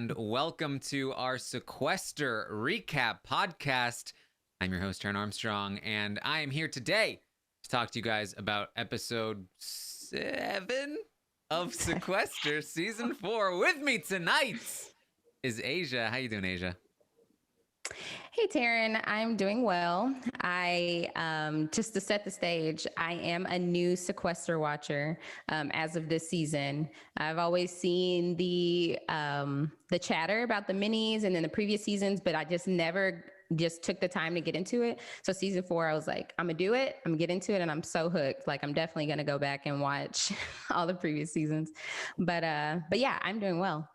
and welcome to our Sequester recap podcast. I'm your host, Taran Armstrong, and I am here today to talk to you guys about episode 7 of Sequester, season 4. With me tonight is Aysha. How you doing, Aysha? Hey, Taran, I'm doing well. Just to set the stage, I am a new Sequester watcher as of this season. I've always seen the chatter about the minis and then the previous seasons, but I just never took the time to get into it. So season 4, I was like, I'm gonna do it. I'm gonna get into it, and I'm so hooked. Like, I'm definitely gonna go back and watch all the previous seasons. But yeah, I'm doing well.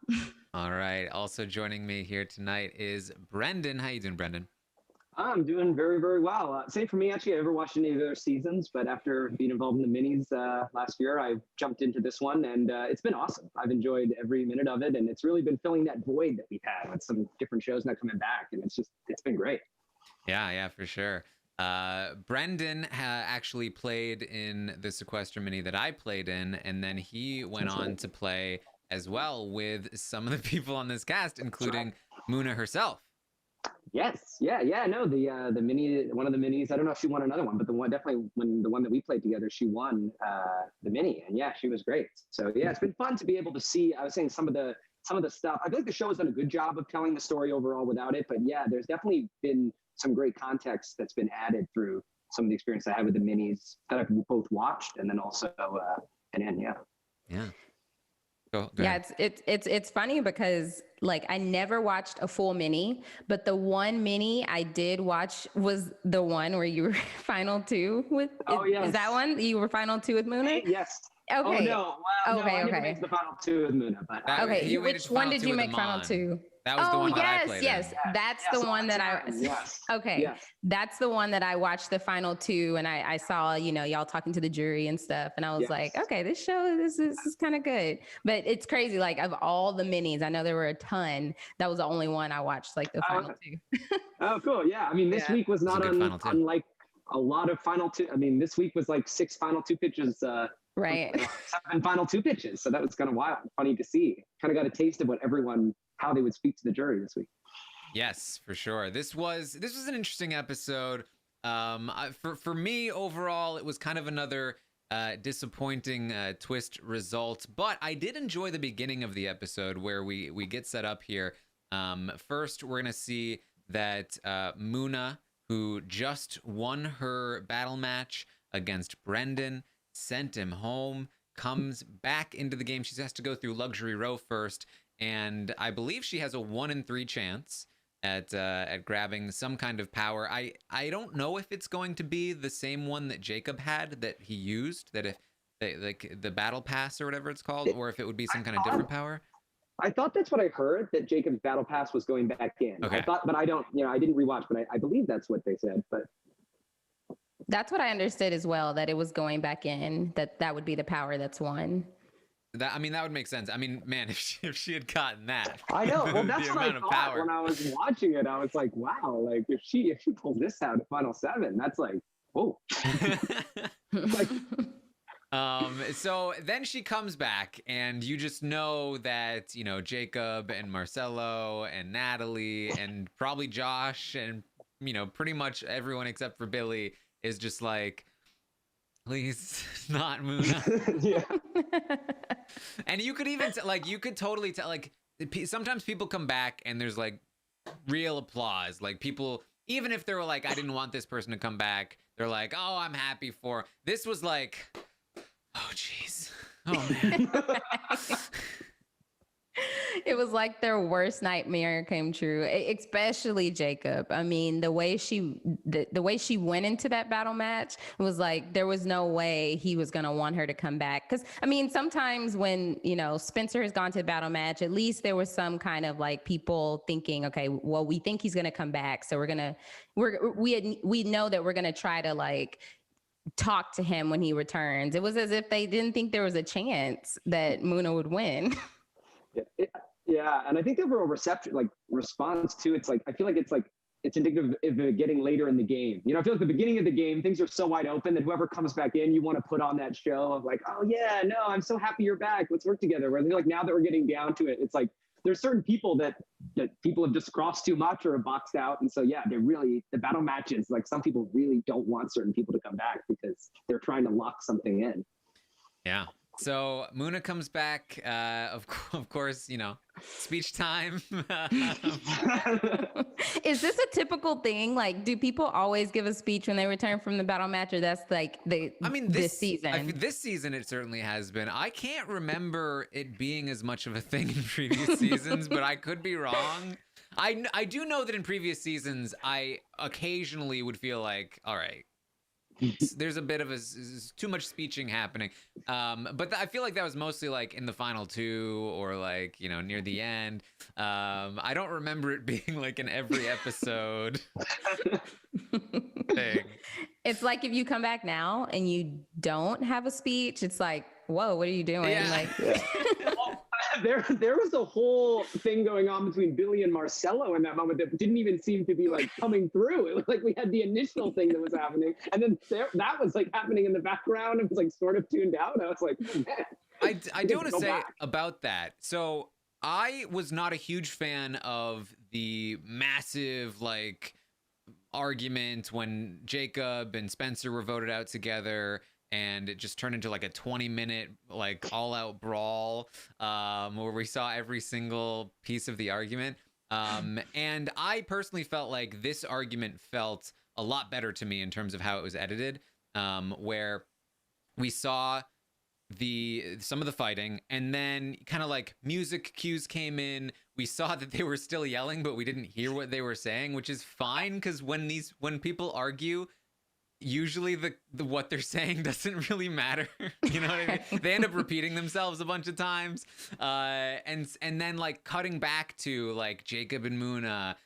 All right. Also joining me here tonight is Brendon. How you doing, Brendon? I'm doing very, very well. Same for me, actually. I never watched any of their seasons, but after being involved in the minis last year, I jumped into this one, and it's been awesome. I've enjoyed every minute of it, and it's really been filling that void that we've had with some different shows not coming back, and it's been great. Yeah, for sure. Brendon actually played in the Sequester mini that I played in, and then he went on to play as well with some of the people on this cast, including Muna herself. Yes, yeah. No, the mini, one of the minis. I don't know if she won another one, but the one that we played together, she won the mini, and yeah, she was great. So yeah, it's been fun to be able to see. I was saying some of the stuff. I feel like the show has done a good job of telling the story overall without it, but yeah, there's definitely been some great context that's been added through some of the experience I had with the minis that I've both watched and then also Yeah. Go yeah, ahead. it's funny because like I never watched a full mini, but the one mini I did watch was the one where you were final 2 with. Yes. Is that one you were final 2 with Muna? Yes. Okay. Oh no! Well, okay. No, I never made the final 2 with Muna, but okay. Which one did you make final 2? That was the one that I played. Yes. That's the one that I. Yes. Okay. Yes. That's the one that I watched the final 2, and I saw y'all talking to the jury and stuff, and I was like, okay, this is kind of good. But it's crazy. Like, of all the minis, I know there were a ton. That was the only one I watched, like the final 2. Oh, cool. Yeah. I mean, this week was not unlike a lot of final 2. I mean, this week was like 6 final 2 pitches. Right. 7 final 2 pitches. So that was kind of wild, funny to see. Kind of got a taste of how they would speak to the jury this week. Yes, for sure. This was an interesting episode. For me overall, it was kind of another disappointing twist result, but I did enjoy the beginning of the episode where we get set up here. First, we're gonna see that Muna, who just won her battle match against Brendon, sent him home, comes back into the game. She has to go through Luxury Row first, and I believe she has a 1 in 3 chance at grabbing some kind of power. I don't know if it's going to be the same one that Jacob had that he used, that if like the battle pass or whatever it's called, or if it would be some kind of different power. I thought that's what I heard, that Jacob's battle pass was going back in. Okay. I thought, but I don't, I didn't rewatch, but I believe that's what they said. But that's what I understood as well, that it was going back in, that would be the power that's won. That would make sense. I mean, man, if she had gotten that, I know. Well, that's what I thought when I was watching it. I was like, wow, like if she pulls this out at final 7, that's like, whoa. So then she comes back, and you just know that, Jacob and Marcelo and Natalie and probably Josh and, pretty much everyone except for Billy is just like, please, not Muna. Yeah. And you could even you could totally tell, like, sometimes people come back and there's like real applause. Like, people, even if they were like, I didn't want this person to come back, they're like, oh, I'm happy for. This was like, oh, jeez. Oh, man. It was like their worst nightmare came true, especially Jacob. I mean, the way she went into that battle match was like, there was no way he was going to want her to come back. Because, I mean, sometimes when, Spencer has gone to the battle match, at least there was some kind of like people thinking, okay, well, we think he's going to come back. So we know that we're going to try to like talk to him when he returns. It was as if they didn't think there was a chance that Muna would win. Yeah, and I think the overall response to it's like, I feel like it's indicative of it getting later in the game. I feel like the beginning of the game, things are so wide open that whoever comes back in, you want to put on that show of like, oh yeah, no, I'm so happy you're back. Let's work together. Where they're like, now that we're getting down to it, it's like there's certain people that people have just crossed too much or have boxed out. And so, yeah, the battle matches, like some people really don't want certain people to come back because they're trying to lock something in. Yeah. So Muna comes back, of course, speech time. Is this a typical thing? Like, do people always give a speech when they return from the battle match, or that's like this season? This season it certainly has been. I can't remember it being as much of a thing in previous seasons, but I could be wrong. I do know that in previous seasons, I occasionally would feel like, all right, there's a bit of too much speeching happening, but I feel like that was mostly like in the final two or like near the end. I don't remember it being like in every episode thing. It's like if you come back now and you don't have a speech, it's like, whoa, what are you doing? Yeah. Like, there was a whole thing going on between Billy and Marcelo in that moment that didn't even seem to be like coming through. It was like we had the initial thing that was happening, and then that was like happening in the background. It was like sort of tuned out. I was like, oh, man. I do want to say about that. So I was not a huge fan of the massive like argument when Jacob and Spencer were voted out together, and it just turned into like a 20-minute like all-out brawl where we saw every single piece of the argument. And I personally felt like this argument felt a lot better to me in terms of how it was edited, where we saw some of the fighting, and then kind of like music cues came in. We saw that they were still yelling, but we didn't hear what they were saying, which is fine, because when people argue, usually the what they're saying doesn't really matter. You know what I mean? They end up repeating themselves a bunch of times, and then like cutting back to like Jacob and Muna,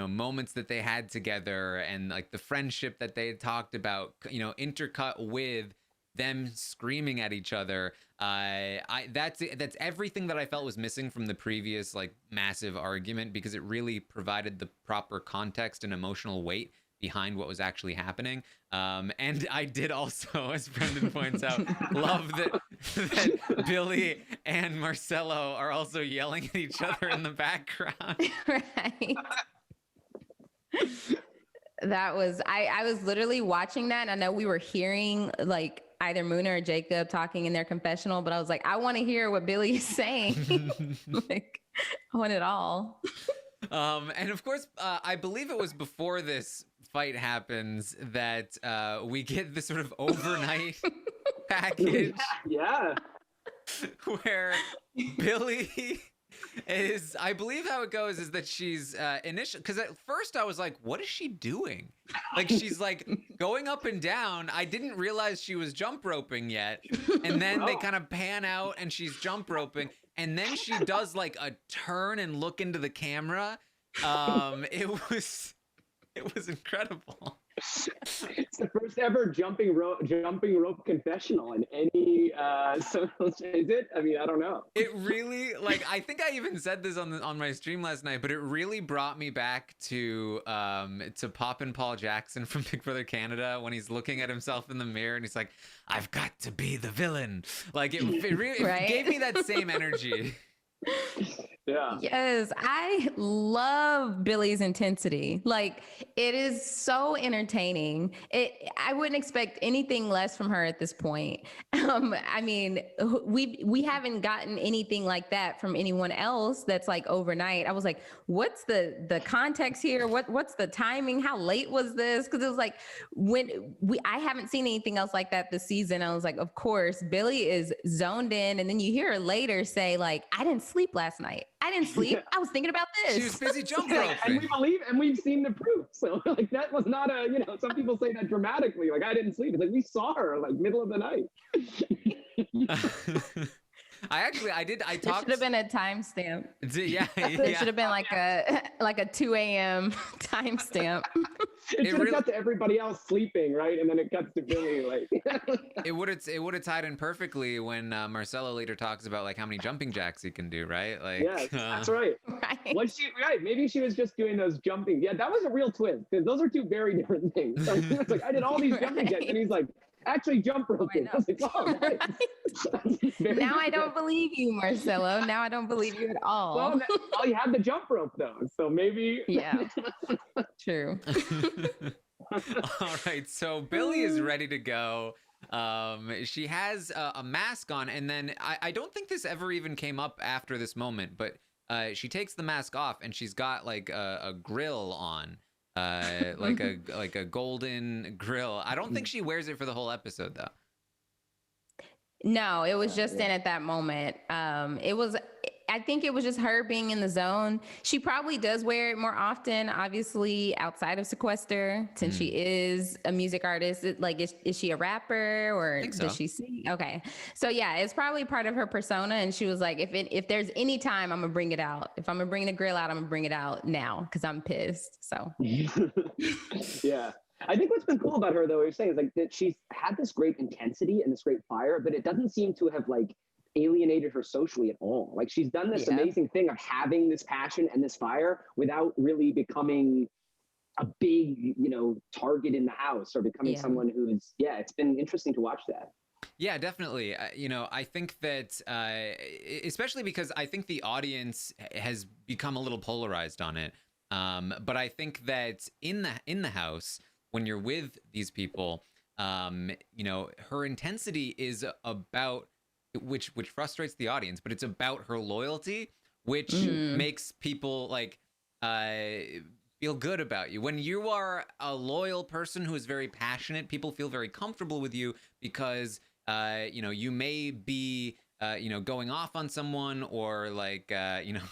moments that they had together, and like the friendship that they had talked about, intercut with them screaming at each other. That's everything that I felt was missing from the previous like massive argument, because it really provided the proper context and emotional weight behind what was actually happening. And I did also, as Brendon points out, love that Billy and Marcelo are also yelling at each other in the background. Right. That was, I was literally watching that, and I know we were hearing like either Muna or Jacob talking in their confessional, but I was like, I want to hear what Billy is saying. Like, I want it all. And of course, I believe it was before this fight happens that we get this sort of overnight package. Yeah. Where Billy is, I believe how it goes is that she's because at first I was like, what is she doing? Like, she's like going up and down. I didn't realize she was jump roping yet. And then they kind of pan out and she's jump roping. And then she does like a turn and look into the camera. It was incredible. It's the first ever jumping rope confessional in any social. Is it? I mean, I don't know. It really, like, I think I even said this on my stream last night, but it really brought me back to Poppin' Paul Jackson from Big Brother Canada, when he's looking at himself in the mirror and he's like, I've got to be the villain. Like, it really it gave me that same energy. Yeah. Yes, I love Billy's intensity. Like, it is so entertaining. I wouldn't expect anything less from her at this point. I mean, we haven't gotten anything like that from anyone else that's like overnight. I was like, what's the context here? What's the timing? How late was this? Because it was like I haven't seen anything else like that this season. I was like, of course, Billy is zoned in, and then you hear her later say like, I didn't sleep last night. I didn't sleep. I was thinking about this. She was busy jump roping. And we believe, and we've seen the proof. So like, that was not some people say that dramatically, like, I didn't sleep. It's like, we saw her like middle of the night. I talked. It should have been a timestamp. Yeah. It should have been like a 2 a.m. timestamp. It should have cut to everybody else sleeping, right? And then it cuts to Billy. Like, it would have tied in perfectly when Marcelo later talks about like how many jumping jacks he can do, right? Like, yeah, that's right. Right. Was she right? Maybe she was just doing those jumping. Yeah, that was a real twist, because those are two very different things. So it's like, I did all these jumping jacks, and he's like, actually jump roping. I was like, oh, nice. Now I don't believe you, Marcelo. Now I don't believe you at all. Well, you have the jump rope though, so maybe. Yeah, true. All right, so Billy is ready to go. She has a mask on, and then I don't think this ever even came up after this moment, but she takes the mask off, and she's got like a grill on, like a golden grill. I don't think she wears it for the whole episode though. No, it was just in at that moment. I think it was just her being in the zone. She probably does wear it more often, obviously, outside of Sequester, since she is a music artist. Is she a rapper or does she sing? Okay. So yeah, it's probably part of her persona. And she was like, if there's any time, I'm gonna bring it out. If I'm gonna bring the grill out, I'm gonna bring it out now because I'm pissed. So Yeah. I think what's been cool about her, though, you're saying is like that she's had this great intensity and this great fire, but it doesn't seem to have like alienated her socially at all. Like she's done this amazing thing of having this passion and this fire without really becoming a big, target in the house or becoming someone who's, it's been interesting to watch that. Yeah, definitely. I think that, especially because I think the audience has become a little polarized on it. But I think that in the house, when you're with these people, her intensity is about, which frustrates the audience, but it's about her loyalty, which makes people like feel good about you. When you are a loyal person who is very passionate, people feel very comfortable with you because you may be going off on someone or like wearing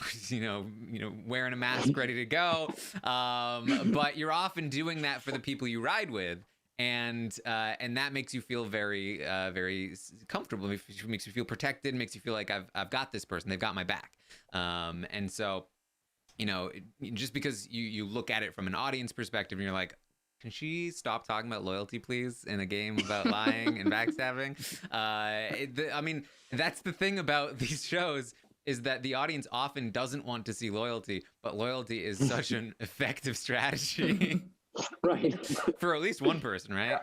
a mask ready to go, but you're often doing that for the people you ride with. And that makes you feel very, very comfortable. It makes you feel protected. Makes you feel like I've got this person. They've got my back. And so, just because you look at it from an audience perspective, and you're like, can she stop talking about loyalty, please, in a game about lying and backstabbing? I mean, that's the thing about these shows is that the audience often doesn't want to see loyalty, but loyalty is such an effective strategy. Right. For at least one person, right?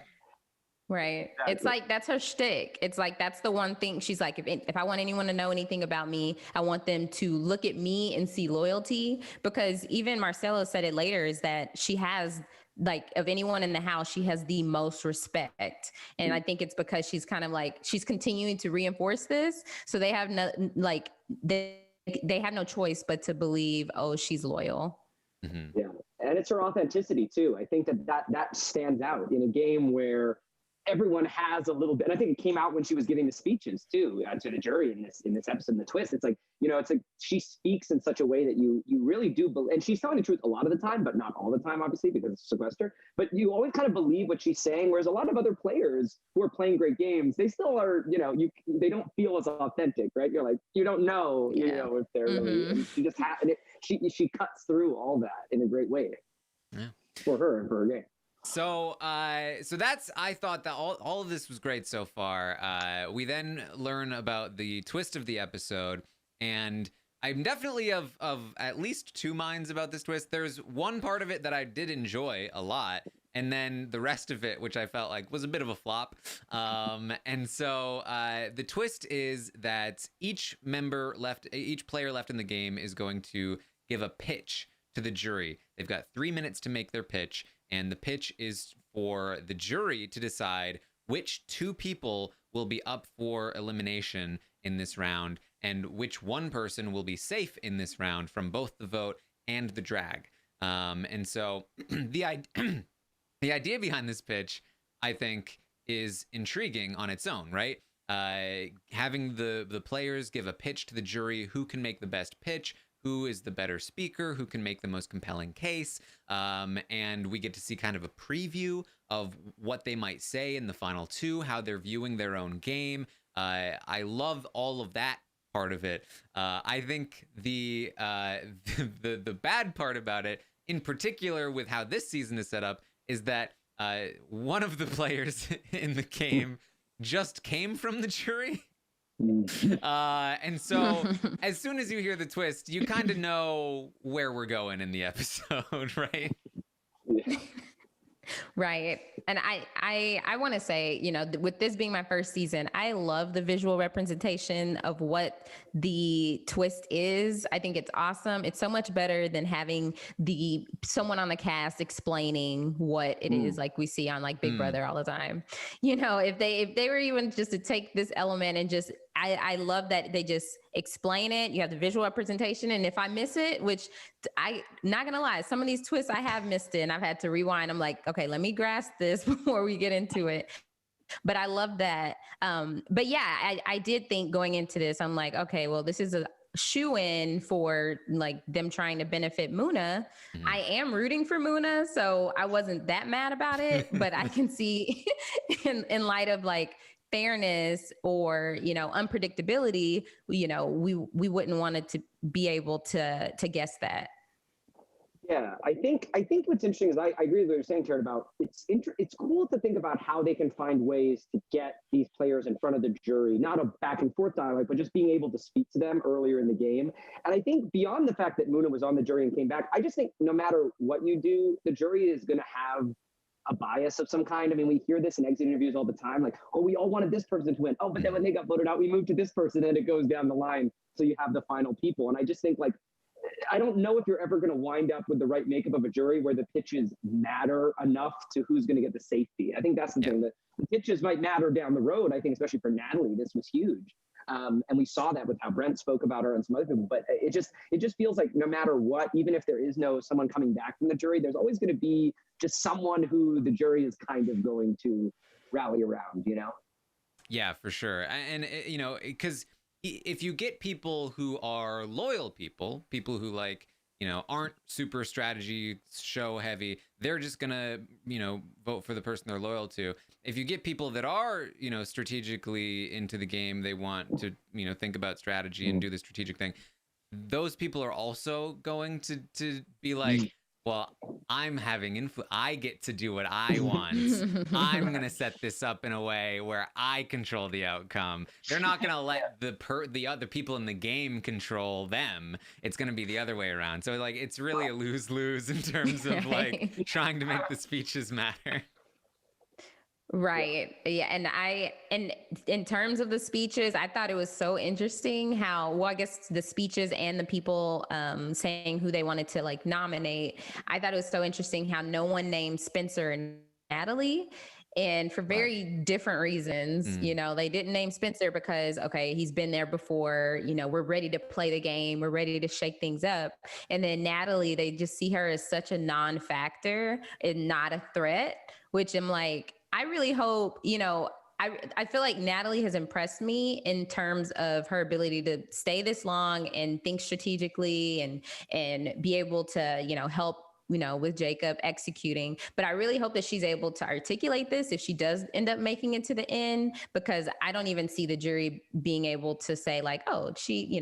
Right. Exactly. It's like, that's her shtick. It's like, that's the one thing. She's like, if I want anyone to know anything about me, I want them to look at me and see loyalty, because even Marcelo said it later, is that she has, like, of anyone in the house, she has the most respect. And I think it's because she's kind of like, she's continuing to reinforce this. So they have no, like, they have no choice but to believe, oh, she's loyal. Mm-hmm. Yeah. And it's her authenticity too. I think that stands out in a game where everyone has a little bit, and I think it came out when she was giving the speeches too to the jury in this episode. The twist, it's like, it's like she speaks in such a way that you really do believe, and she's telling the truth a lot of the time, but not all the time, obviously, because it's Sequester. But you always kind of believe what she's saying. Whereas a lot of other players who are playing great games, they still are, they don't feel as authentic, right? You're like, you don't know, if they're really. She just she cuts through all that in a great way for her and for her game. So that's, I thought that all of this was great so far. We then learn about the twist of the episode, and I'm definitely of at least two minds about this twist. There's one part of it that I did enjoy a lot, and then the rest of it, which I felt like was a bit of a flop. And so the twist is that each player left in the game is going to give a pitch to the jury. They've got 3 minutes to make their pitch. And the pitch is for the jury to decide which two people will be up for elimination in this round and which one person will be safe in this round from both the vote and the drag. And so the idea behind this pitch, I think, is intriguing on its own, right? Having the players give a pitch to the jury, who can make the best pitch, who is the better speaker, who can make the most compelling case, and we get to see kind of a preview of what they might say in the final two, how they're viewing their own game. I love all of that part of it. I think the bad part about it, in particular with how this season is set up, is that one of the players in the game just came from the jury. And so as soon as you hear the twist, you kind of know where we're going in the episode, right? Right. And I want to say, with this being my first season, I love the visual representation of what the twist is. I think it's awesome. It's so much better than having someone on the cast explaining what it is, like we see on like Big Brother all the time. If they were even just to take this element and just I love that they just explain it. You have the visual representation. And if I miss it, which I not gonna lie, some of these twists I have missed it and I've had to rewind. I'm like, okay, let me grasp this before we get into it. But I love that. But yeah, I did think going into this, I'm like, okay, well, this is a shoe-in for like them trying to benefit Muna. I am rooting for Muna, so I wasn't that mad about it, but I can see in light of like fairness or unpredictability, we wouldn't want it to be able to guess that. Yeah, I think what's interesting is I agree with what you're saying, Karen, about it's cool to think about how they can find ways to get these players in front of the jury, not a back and forth dialogue, but just being able to speak to them earlier in the game. And I think beyond the fact that Muna was on the jury and came back, I just think no matter what you do, the jury is going to have a bias of some kind. I mean, we hear this in exit interviews all the time, like, oh, we all wanted this person to win. Oh, but then when they got voted out, we moved to this person, and it goes down the line. So you have the final people. And I just think, like, I don't know if you're ever going to wind up with the right makeup of a jury where the pitches matter enough to who's going to get the safety. I think that's the thing, that the pitches might matter down the road. I think, especially for Natalie, this was huge. And we saw that with how Brent spoke about her and some other people, but it just feels like no matter what, even if there is someone coming back from the jury, there's always going to be just someone who the jury is kind of going to rally around, Yeah, for sure. And because if you get people who are loyal people who like, aren't super strategy show heavy, they're just gonna, vote for the person they're loyal to. If you get people that are, strategically into the game, they want to, think about strategy and do the strategic thing, those people are also going to be like, well, I'm having influence. I get to do what I want. I'm going to set this up in a way where I control the outcome. They're not going to let the other people in the game control them. It's going to be the other way around. So like, it's really a lose-lose in terms of like trying to make the speeches matter. Right. Yeah. And in terms of the speeches, I thought it was so interesting how, well, I guess the speeches and the people saying who they wanted to like nominate. I thought it was so interesting how no one named Spencer and Natalie. And for very different reasons, they didn't name Spencer because, okay, he's been there before, we're ready to play the game. We're ready to shake things up. And then Natalie, they just see her as such a non-factor and not a threat, which I'm like, I really hope, I feel like Natalie has impressed me in terms of her ability to stay this long and think strategically and be able to, help, with Jacob executing. But I really hope that she's able to articulate this if she does end up making it to the end, because I don't even see the jury being able to say like, oh, she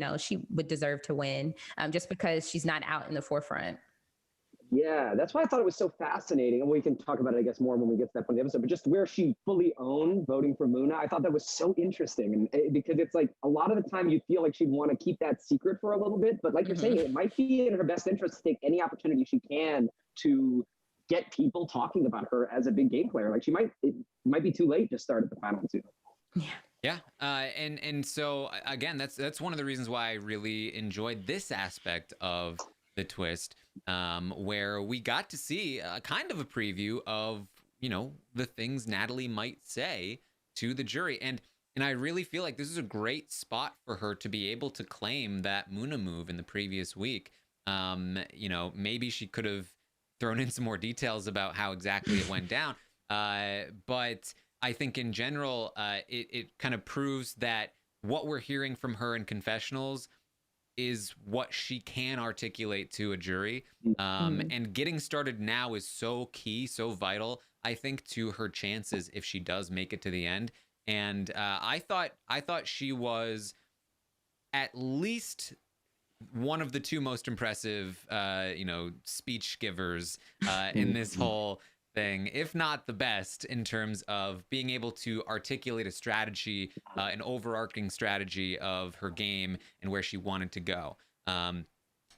would deserve to win just because she's not out in the forefront. Yeah, that's why I thought it was so fascinating. And we can talk about it, I guess, more when we get to that point of the episode, but just where she fully owned voting for Muna, I thought that was so interesting. And because it's like a lot of the time you feel like she'd want to keep that secret for a little bit, but like you're saying, it might be in her best interest to take any opportunity she can to get people talking about her as a big game player. Like it might be too late to start at the final two. Yeah. And so again, that's one of the reasons why I really enjoyed this aspect of the twist, where we got to see kind of a preview of, the things Natalie might say to the jury. And I really feel like this is a great spot for her to be able to claim that Muna move in the previous week. Maybe she could have thrown in some more details about how exactly it went down. But I think in general, it kind of proves that what we're hearing from her in confessionals is what she can articulate to a jury. And getting started now is so key, so vital, I think, to her chances if she does make it to the end. And I thought she was at least one of the two most impressive, speech givers in this whole thing, if not the best, in terms of being able to articulate a strategy, an overarching strategy of her game and where she wanted to go.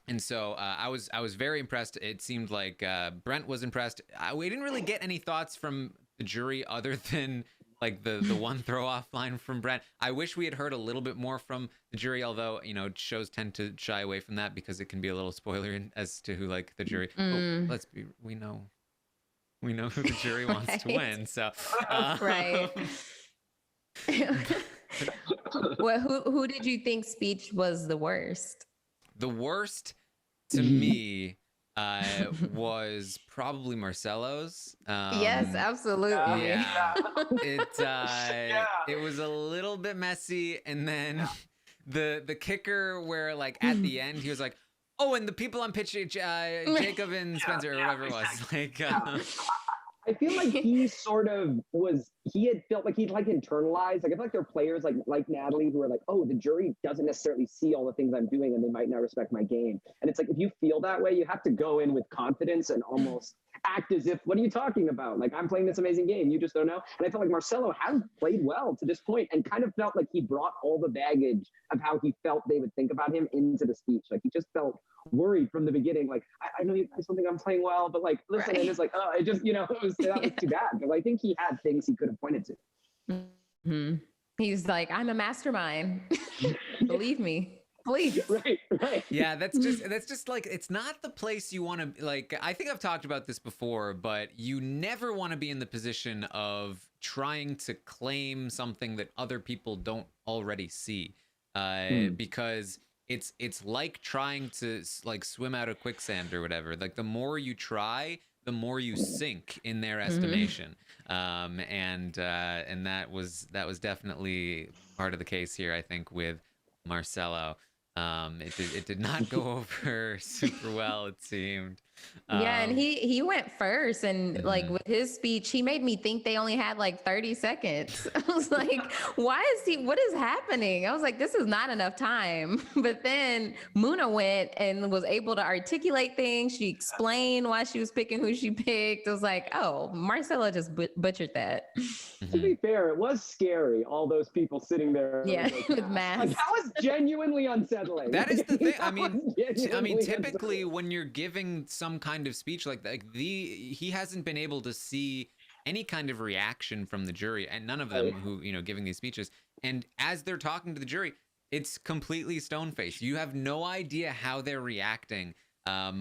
And so I was very impressed. It seemed like Brent was impressed. We didn't really get any thoughts from the jury other than like the one throw off line from Brent. I wish we had heard a little bit more from the jury, although shows tend to shy away from that because it can be a little spoiler as to who like the jury. Oh, we know who the jury wants to win. So right. Well, who did you think speech was the worst? The worst to me was probably Marcelo's. Yes, absolutely. Yeah. It was a little bit messy, and then the kicker where like at the end he was like, "Oh, and the people I'm pitching, Jacob and Spencer or whatever it was." Like, I feel like he sort of he had felt like he'd like internalized. Like I feel like there are players like Natalie who are like, oh, the jury doesn't necessarily see all the things I'm doing and they might not respect my game. And it's like, if you feel that way, you have to go in with confidence and almost act as if, what are you talking about? Like, I'm playing this amazing game. You just don't know. And I felt like Marcelo has played well to this point and kind of felt like he brought all the baggage of how he felt they would think about him into the speech. Like he just felt worried from the beginning. Like, I know you guys don't think I'm playing well, but like, listen, right. And it's like, oh, it just, that was too bad. Because I think he had things he could have pointed to. Mm-hmm. He's like, I'm a mastermind. Believe me. Please. Right. Yeah, that's just like, it's not the place you want to, like, I think I've talked about this before, but you never want to be in the position of trying to claim something that other people don't already see. Because it's like trying to like swim out of quicksand or whatever. Like the more you try, the more you sink in their estimation. And that was definitely part of the case here, I think, with Marcelo. It did not go over super well, it seemed. Yeah, and he went first, and like with his speech, he made me think they only had like 30 seconds. I was like, what is happening? I was like, this is not enough time. But then Muna went and was able to articulate things. She explained why she was picking who she picked. I was like, oh, Marcelo just butchered that. To be fair, it was scary, all those people sitting there with masks. Like, that was genuinely unsettling. That is the thing. I mean, typically when you're giving some kind of speech like that, he hasn't been able to see any kind of reaction from the jury, and none of them who giving these speeches. And as they're talking to the jury, it's completely stone-faced. You have no idea how they're reacting.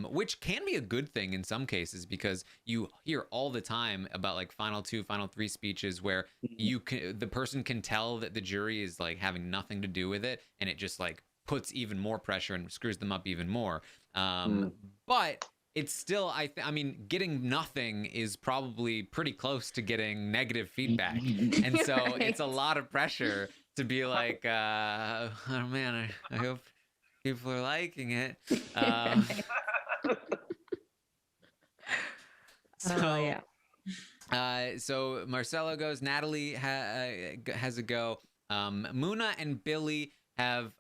Which can be a good thing in some cases, because you hear all the time about like final 2, final 3 speeches where the person can tell that the jury is like having nothing to do with it, and it just like puts even more pressure and screws them up even more. But it's still, I mean, getting nothing is probably pretty close to getting negative feedback, and so it's a lot of pressure to be like, oh man, I hope people are liking it. So Marcelo goes, Natalie has a go. Muna and Billy have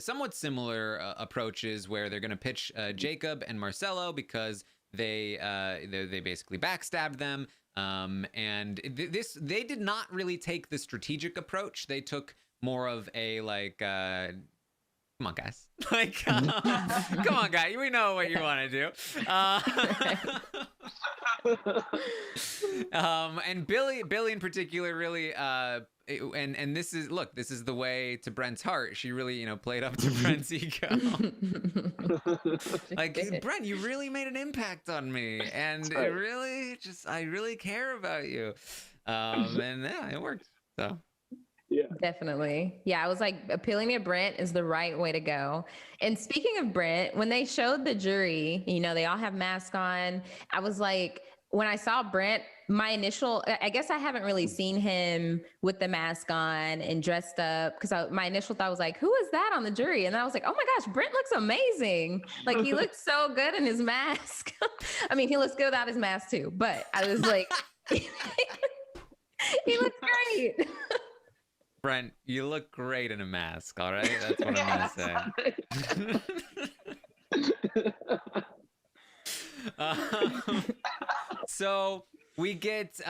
somewhat similar approaches where they're going to pitch Jacob and Marcelo because they basically backstabbed them. And they did not really take the strategic approach. They took more of a like, come on, guys. Like, come on, guys. We know what you want to do. And Billy in particular really, and this is the way to Brent's heart. She really, played up to Brent's ego. Like, Brent, you really made an impact on me, and it really I really care about you. And yeah, it worked. So. Yeah. Definitely. Yeah, I was like, appealing to Brent is the right way to go. And speaking of Brent, when they showed the jury, they all have masks on. I was like, when I saw Brent, I guess I haven't really seen him with the mask on and dressed up, because my initial thought was like, who is that on the jury? And I was like, oh my gosh, Brent looks amazing. Like, he looks so good in his mask. I mean, he looks good without his mask too, but I was like, he looks great. Brent, you look great in a mask, all right? That's what I'm going to say. So we get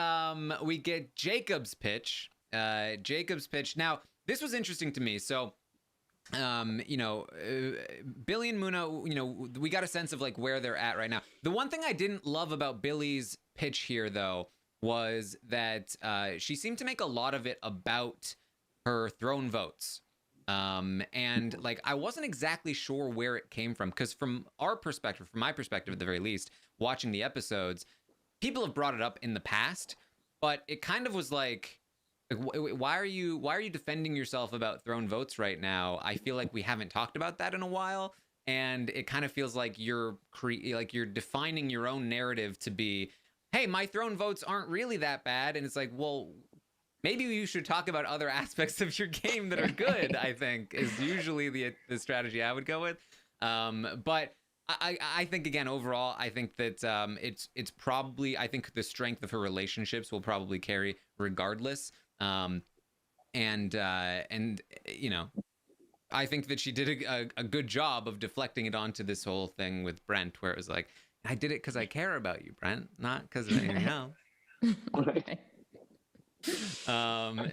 Jacob's pitch. Now, this was interesting to me. So Billy and Muna, we got a sense of like where they're at right now. The one thing I didn't love about Billy's pitch here, though, was that she seemed to make a lot of it about her throne votes. And like, I wasn't exactly sure where it came from, because from our perspective, from my perspective at the very least, watching the episodes, people have brought it up in the past, but it kind of was like, why are you defending yourself about throne votes right now? I feel like we haven't talked about that in a while, and it kind of feels like you're defining your own narrative to be, hey, my throne votes aren't really that bad, and it's like, well, maybe you should talk about other aspects of your game that are good. I think is usually the strategy I would go with, but. I think, again, overall, I think that it's probably, I think the strength of her relationships will probably carry regardless. And I think that she did a good job of deflecting it onto this whole thing with Brent, where it was like, I did it because I care about you, Brent, not because of anything else.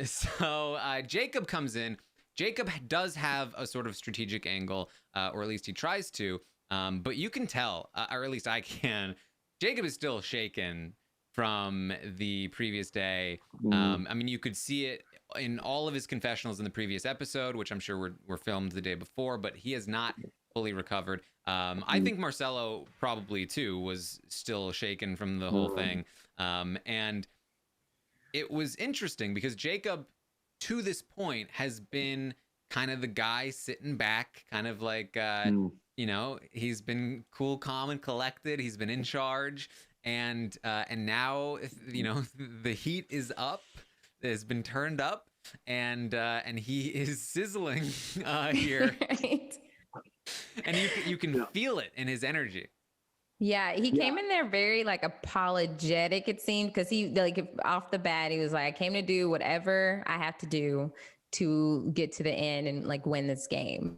So Jacob comes in. Jacob does have a sort of strategic angle, or at least he tries to. But you can tell, or at least I can, Jacob is still shaken from the previous day. I mean, you could see it in all of his confessionals in the previous episode, which I'm sure were filmed the day before, but he has not fully recovered. I think Marcelo probably, too, was still shaken from the whole thing. And it was interesting because Jacob, to this point, has been kind of the guy sitting back, kind of like... he's been cool, calm, and collected. He's been in charge, and now the heat is up. It has been turned up, and he is sizzling here. Right. And you can feel it in his energy. Yeah, he came in there very like apologetic, it seemed, because he like off the bat he was like, I came to do whatever I have to do to get to the end and like win this game.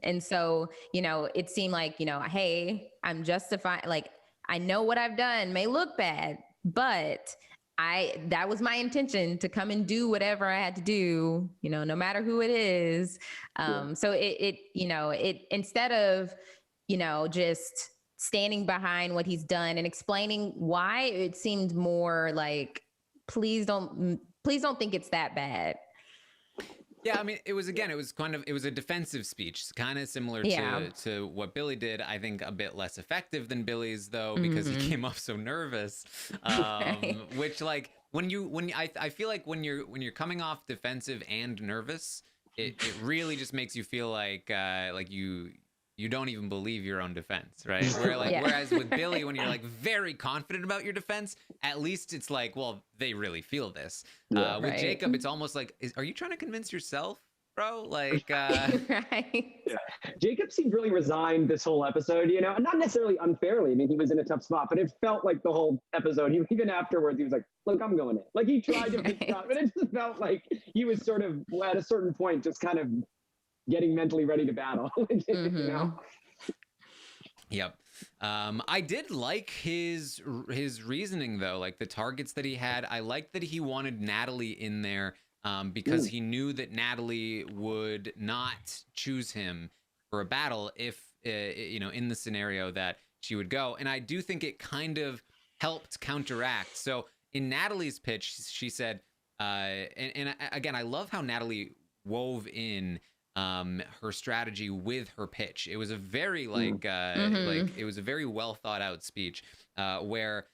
And so, it seemed like, hey, I'm justified. Like, I know what I've done may look bad, but that was my intention to come and do whatever I had to do, no matter who it is. So it instead of, just standing behind what he's done and explaining why, it seemed more like, please don't think it's that bad. Yeah, I mean, it was a defensive speech, kind of similar to what Billy did. I think a bit less effective than Billy's, though, because he came off so nervous. Which, like, I feel like when you're coming off defensive and nervous, it really just makes you feel like you don't even believe your own defense, right? Whereas with Billy, when you're like very confident about your defense, at least it's like, well, they really feel this. With Jacob, it's almost like, are you trying to convince yourself, bro? Like, right. Yeah. Jacob seemed really resigned this whole episode, and not necessarily unfairly. I mean, he was in a tough spot, but it felt like the whole episode, even afterwards, he was like, look, I'm going in. Like, he tried to pick up, but it just felt like he was sort of, at a certain point, just kind of getting mentally ready to battle. Yep. I did like his reasoning, though, like the targets that he had. I liked that he wanted Natalie in there because he knew that Natalie would not choose him for a battle if in the scenario that she would go. And I do think it kind of helped counteract. So in Natalie's pitch, she said, and again, I love how Natalie wove in her strategy with her pitch. It was a very it was a very well thought out speech where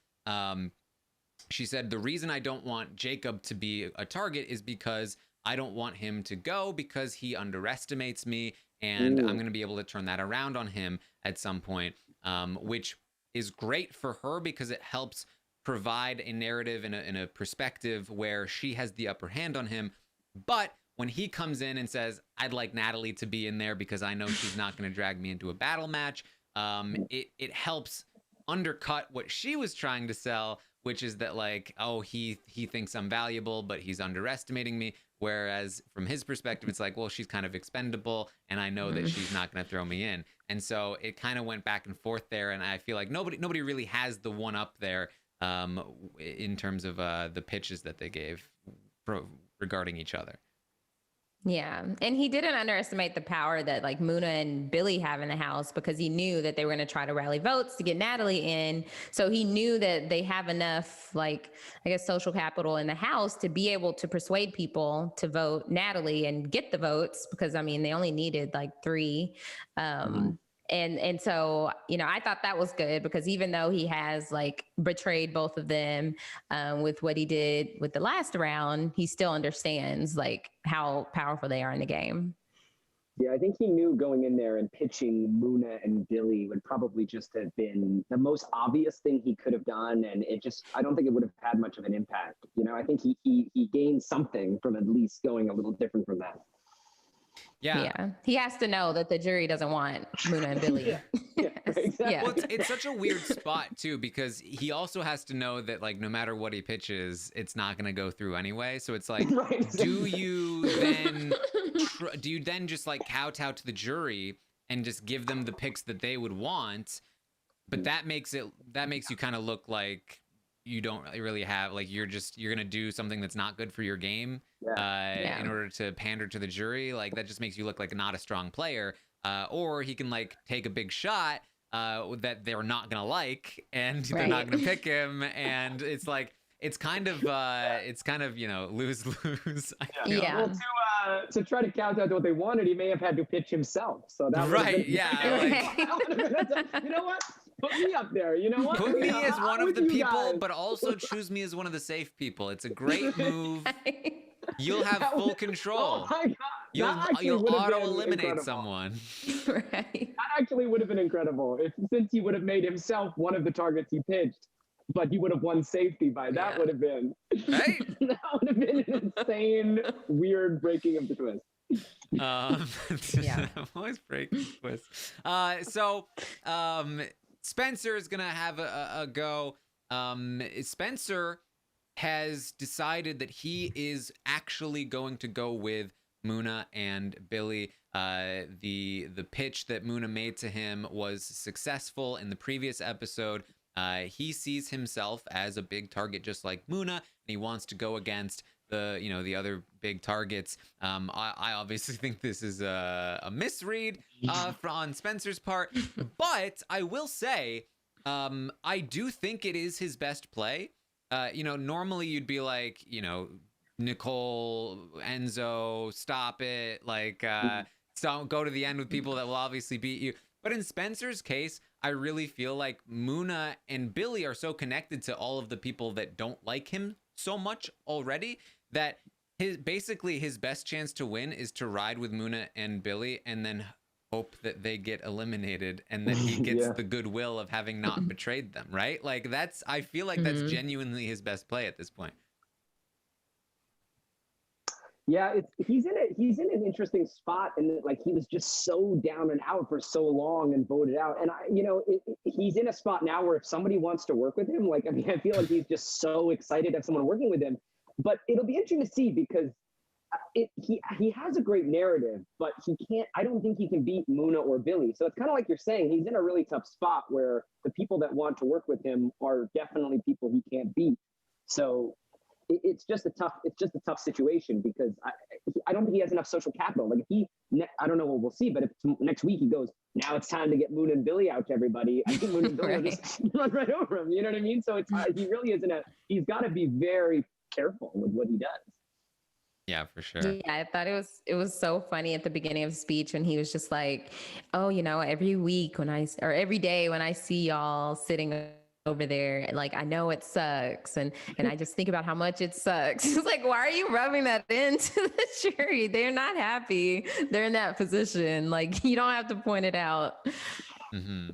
she said, the reason I don't want Jacob to be a target is because I don't want him to go because he underestimates me, and I'm going to be able to turn that around on him at some point, which is great for her because it helps provide a narrative and a perspective where she has the upper hand on him. But when he comes in and says, I'd like Natalie to be in there because I know she's not going to drag me into a battle match, it helps undercut what she was trying to sell, which is that, like, oh, he thinks I'm valuable, but he's underestimating me. Whereas from his perspective, it's like, well, she's kind of expendable, and I know that she's not going to throw me in. And so it kind of went back and forth there, and I feel like nobody really has the one up there in terms of the pitches that they gave regarding each other. Yeah. And he didn't underestimate the power that like Muna and Billy have in the house, because he knew that they were going to try to rally votes to get Natalie in. So he knew that they have enough, like, I guess, social capital in the house to be able to persuade people to vote Natalie and get the votes, because I mean, they only needed like 3. And so, you know, I thought that was good, because even though he has like betrayed both of them with what he did with the last round, he still understands like how powerful they are in the game. Yeah, I think he knew going in there and pitching Muna and Billy would probably just have been the most obvious thing he could have done, and I don't think it would have had much of an impact. You know, I think he gained something from at least going a little different from that. Yeah. He has to know that the jury doesn't want Muna and Billy. Exactly. Well, it's such a weird spot too, because he also has to know that like no matter what he pitches, it's not going to go through anyway. So it's like, do you then just like kowtow to the jury and just give them the picks that they would want? But that makes you kind of look like you don't really have, like, you're gonna do something that's not good for your game in order to pander to the jury. Like, that just makes you look like not a strong player. Or he can like take a big shot that they're not gonna like, and they're not gonna pick him, and it's like it's kind of you know, lose. Well, to try to kowtow to what they wanted, he may have had to pitch himself. So that you know what? Put me up there. You know what? Put me as one of the people, but also choose me as one of the safe people. It's a great move. You'll have full control. Oh my God. You'll auto-eliminate someone. Right. That actually would have been incredible. Since he would have made himself one of the targets he pitched, but he would have won safety by that would have been. Right? That would have been an insane, weird breaking of the twist. I'm always breaking twists. So Spencer is gonna have a go. Spencer has decided that he is actually going to go with Muna and Billy. The pitch that Muna made to him was successful in the previous episode. He sees himself as a big target just like Muna, and he wants to go against the other big targets. I obviously think this is a misread on Spencer's part, but I will say I do think it is his best play. Normally you'd be like, Nicole, Enzo, stop it, like don't go to the end with people that will obviously beat you. But in Spencer's case, I really feel like Muna and Billy are so connected to all of the people that don't like him so much already that his best chance to win is to ride with Muna and Billy and then hope that they get eliminated and that he gets the goodwill of having not betrayed them, right? Like I feel like that's genuinely his best play at this point. Yeah, he's in an interesting spot, and like he was just so down and out for so long and voted out. And he's in a spot now where if somebody wants to work with him, like, I mean, I feel like he's just so excited to have someone working with him. But it'll be interesting to see, because he has a great narrative, but I don't think he can beat Muna or Billy. So it's kind of like you're saying, he's in a really tough spot where the people that want to work with him are definitely people he can't beat. So it's just a tough situation, because I don't think he has enough social capital. Like I don't know what we'll see, but if next week he goes, now it's time to get Moon and Billy out to everybody, I think Moon and Billy will just run right over him. You know what I mean? So he really is he's got to be very careful with what he does. Yeah, for sure. Yeah, I thought it was so funny at the beginning of the speech when he was just like, oh, every day when I see y'all sitting over there, like, I know it sucks, and I just think about how much it sucks. It's like, why are you rubbing that into the jury? They're not happy. They're in that position. Like, you don't have to point it out. Mm-hmm.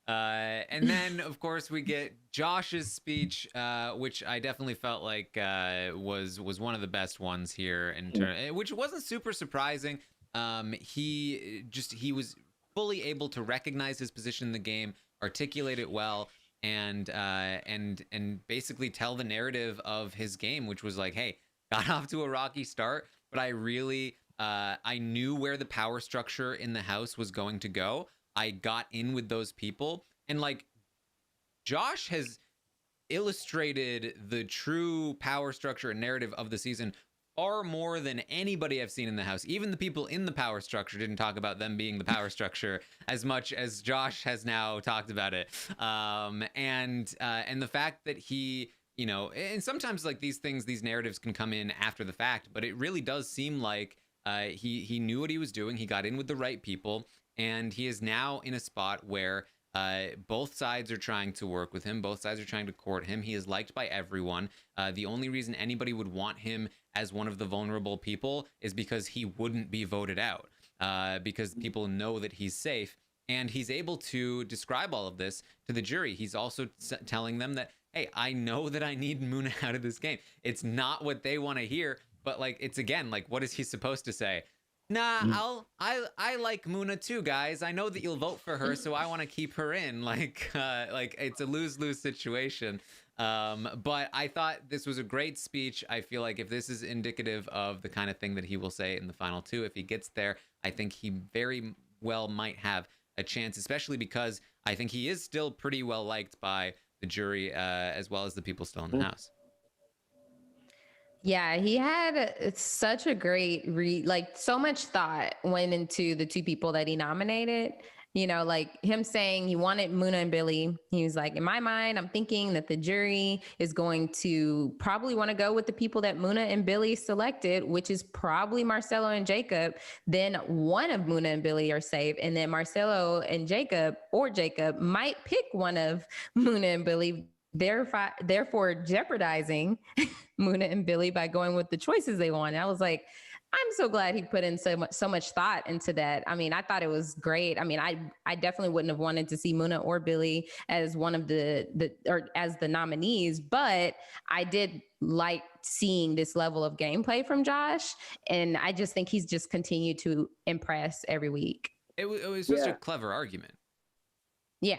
And then, of course, we get Josh's speech, which I definitely felt like was one of the best ones here, which wasn't super surprising. He was fully able to recognize his position in the game, articulate it well, and basically tell the narrative of his game, which was like, hey, got off to a rocky start, but I really I knew where the power structure in the house was going to go. I got in with those people, and like Josh has illustrated the true power structure and narrative of the season far more than anybody I've seen in the house. Even the people in the power structure didn't talk about them being the power structure as much as Josh has now talked about it. And the fact that he, you know, and sometimes like these things, these narratives can come in after the fact, but it really does seem like he knew what he was doing. He got in with the right people, and he is now in a spot where both sides are trying to work with him. Both sides are trying to court him. He is liked by everyone. The only reason anybody would want him as one of the vulnerable people is because he wouldn't be voted out, because people know that he's safe. And he's able to describe all of this to the jury. He's also telling them that, hey, I know that I need Muna out of this game. It's not what they want to hear, but like, it's again, like, what is he supposed to say? Nah, I like Muna too, guys. I know that you'll vote for her, so I want to keep her in. Like it's a lose-lose situation. But I thought this was a great speech. I feel like if this is indicative of the kind of thing that he will say in the final two, if he gets there, I think he very well might have a chance, especially because I think he is still pretty well liked by the jury, as well as the people still in the house. Yeah, he had such a great like so much thought went into the two people that he nominated. You know, like him saying he wanted Muna and Billy. He was like, in my mind, I'm thinking that the jury is going to probably want to go with the people that Muna and Billy selected, which is probably Marcelo and Jacob. Then one of Muna and Billy are safe. And then Marcelo and Jacob, or Jacob, might pick one of Muna and Billy, therefore jeopardizing Muna and Billy by going with the choices they want. I was like, I'm so glad he put in so much thought into that. I mean, I thought it was great. I mean, I definitely wouldn't have wanted to see Muna or Billy as one of or as the nominees, but I did like seeing this level of gameplay from Josh, and I just think he's just continued to impress every week. It was just a clever argument. Yeah.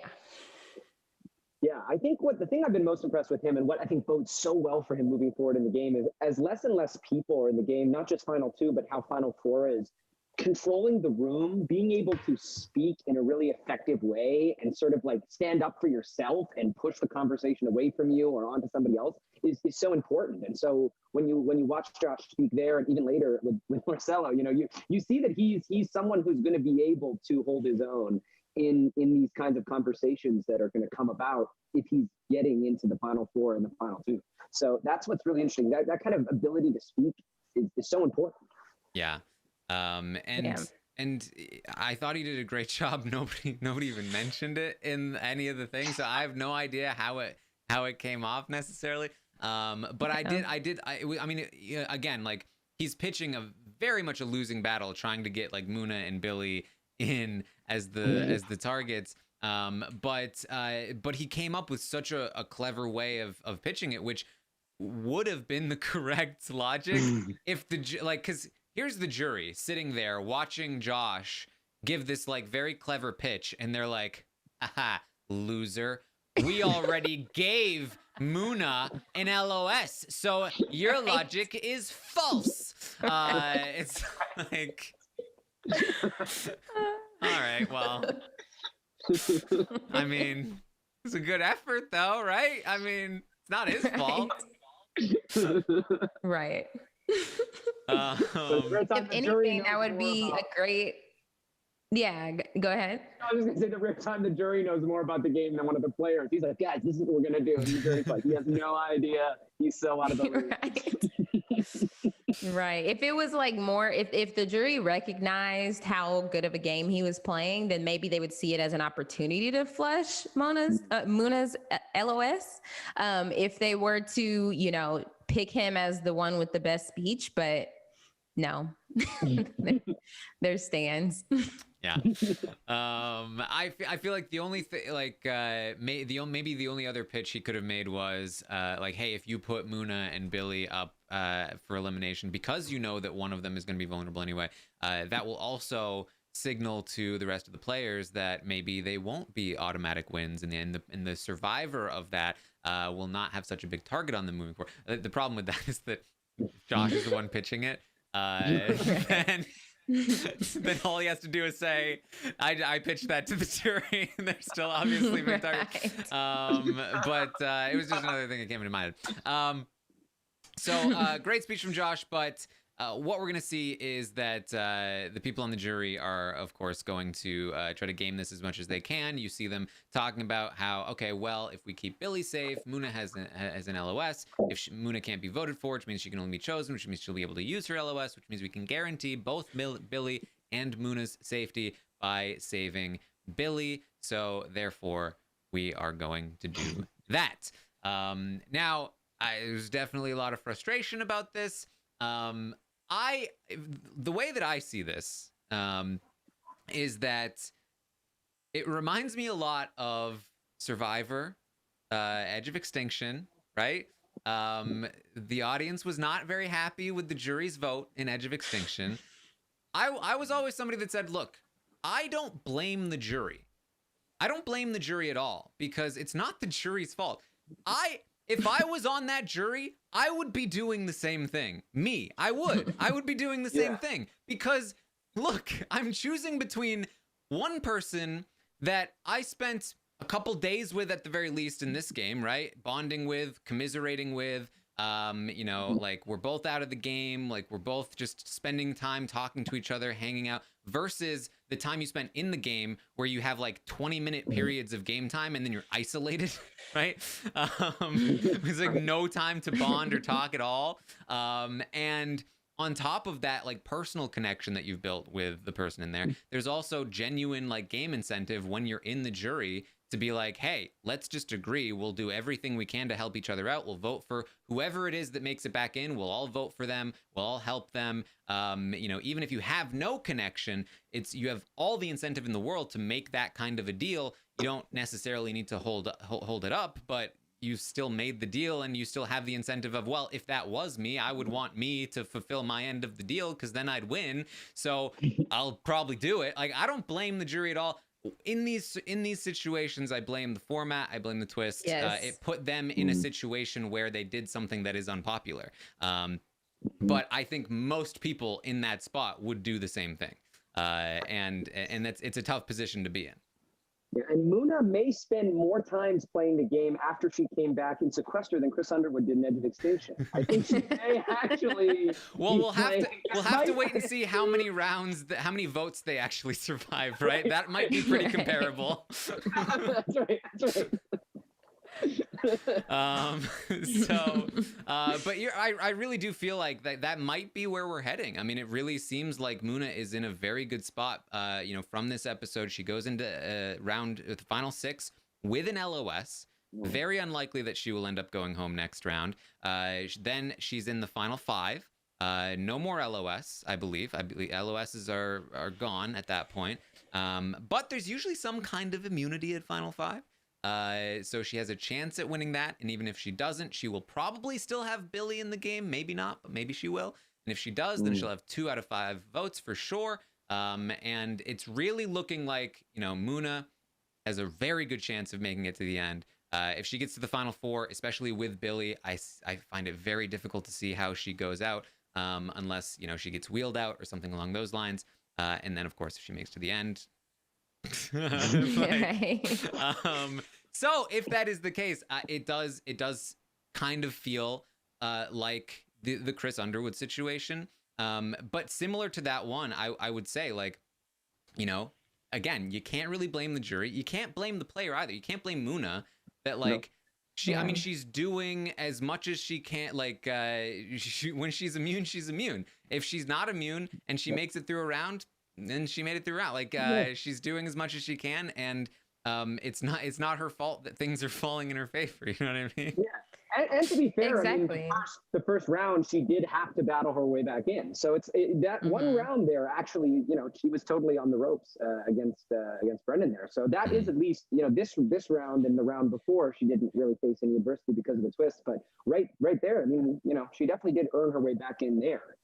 Yeah, I think the thing I've been most impressed with him, and what I think bodes so well for him moving forward in the game, is as less and less people are in the game, not just Final Two, but how Final Four is, controlling the room, being able to speak in a really effective way and sort of like stand up for yourself and push the conversation away from you or onto somebody else is so important. And so when you watch Josh speak there, and even later with Marcelo, you know, you see that he's someone who's going to be able to hold his own in these kinds of conversations that are going to come about if he's getting into the Final Four and the Final Two. So that's what's really interesting. That kind of ability to speak is so important. Yeah. And I thought he did a great job. Nobody even mentioned it in any of the things. So I have no idea how it came off necessarily. But I mean, again, like he's pitching a very much a losing battle, trying to get like Muna and Billy in as the targets. But he came up with such a clever way of pitching it, which would have been the correct logic if because here's the jury sitting there watching Josh give this like very clever pitch, and they're like, aha, loser. We already gave Muna an LOS, so your logic is false. It's like, all right, well, I mean, it's a good effort though, right? I mean, it's not his fault. Right. If anything, that would be a great. Yeah, go ahead. I was just going to say, the rare time the jury knows more about the game than one of the players. He's like, guys, this is what we're going to do. And the jury's like, he has no idea. He's so out of the loop. Right. Right. If it was like more, if the jury recognized how good of a game he was playing, then maybe they would see it as an opportunity to flush Muna's LOS. If they were to, you know, pick him as the one with the best speech, but no, there's stands. Yeah. I feel like the only thing, like, maybe the only other pitch he could have made was, like, hey, if you put Muna and Billy up for elimination, because you know that one of them is going to be vulnerable anyway, that will also signal to the rest of the players that maybe they won't be automatic wins, and the survivor of that will not have such a big target on them moving forward. The problem with that is that Josh is the one pitching it. Then all he has to do is say, I pitched that to the jury, and they're still obviously big target. But it was just another thing that came into mind. So great speech from Josh, but what we're going to see is that the people on the jury are, of course, going to try to game this as much as they can. You see them talking about how, okay, well, if we keep Billy safe, Muna has an LOS. If Muna can't be voted for, which means she can only be chosen, which means she'll be able to use her LOS, which means we can guarantee both Billy and Muna's safety by saving Billy. So therefore, we are going to do that. Now, there's definitely a lot of frustration about this. The way that I see this is that it reminds me a lot of Survivor, Edge of Extinction, right? The audience was not very happy with the jury's vote in Edge of Extinction. I was always somebody that said, look, I don't blame the jury. I don't blame the jury at all because it's not the jury's fault. If I was on that jury, I would be doing the same thing. I would be doing the same thing because look, I'm choosing between one person that I spent a couple days with at the very least in this game, right? Bonding with, commiserating with, like we're both out of the game, like we're both just spending time talking to each other, hanging out, versus the time you spent in the game where you have like 20-minute periods of game time and then you're isolated, right? It's like no time to bond or talk at all. And on top of that, like personal connection that you've built with the person in there, there's also genuine like game incentive when you're in the jury to be like, hey, let's just agree. We'll do everything we can to help each other out. We'll vote for whoever it is that makes it back in. We'll all vote for them. We'll all help them. Even if you have no connection, you have all the incentive in the world to make that kind of a deal. You don't necessarily need to hold it up, but you still made the deal and you still have the incentive of, well, if that was me, I would want me to fulfill my end of the deal because then I'd win. So I'll probably do it. Like, I don't blame the jury at all. In these situations, I blame the format. I blame the twist. Yes. It put them in a situation where they did something that is unpopular. But I think most people in that spot would do the same thing. And it's a tough position to be in. Yeah, and Muna may spend more times playing the game after she came back in Sequester than Chris Underwood did in Edge of Extinction. I think she may actually. Well, we'll have to wait and see how many rounds, how many votes they actually survive. Right, that might be pretty comparable. That's right. But I really do feel like that might be where we're heading. I mean, it really seems like Muna is in a very good spot. From this episode, she goes into the final 6 with an LOS. Very unlikely that she will end up going home next round. Then she's in the final 5. No more LOS, I believe. LOSs are gone at that point. But there's usually some kind of immunity at final 5. So she has a chance at winning that, and even if she doesn't, she will probably still have Billy in the game. Maybe not, but maybe she will. And if she does, then she'll have 2 out of 5 votes for sure. And it's really looking like, Muna has a very good chance of making it to the end. If she gets to the final 4, especially with Billy, I find it very difficult to see how she goes out, unless, she gets wheeled out or something along those lines. And then, of course, if she makes to the end, so if that is the case, it does kind of feel like the Chris Underwood situation, but similar to that one, I would say, like, again, you can't really blame the jury, you can't blame the player either, you can't blame Muna that, like, I mean, she's doing as much as she can. Like, when she's immune, she's immune. If she's not immune and she makes it through a round, then she made it through out. Like, she's doing as much as she can, and it's not her fault that things are falling in her favor. You know what I mean? Yeah, and to be fair, Exactly. I mean, the first round she did have to battle her way back in. So that one round there, actually, she was totally on the ropes against Brendon there. So that is at least, this round and the round before, she didn't really face any adversity because of the twist. But right there, I mean, she definitely did earn her way back in there.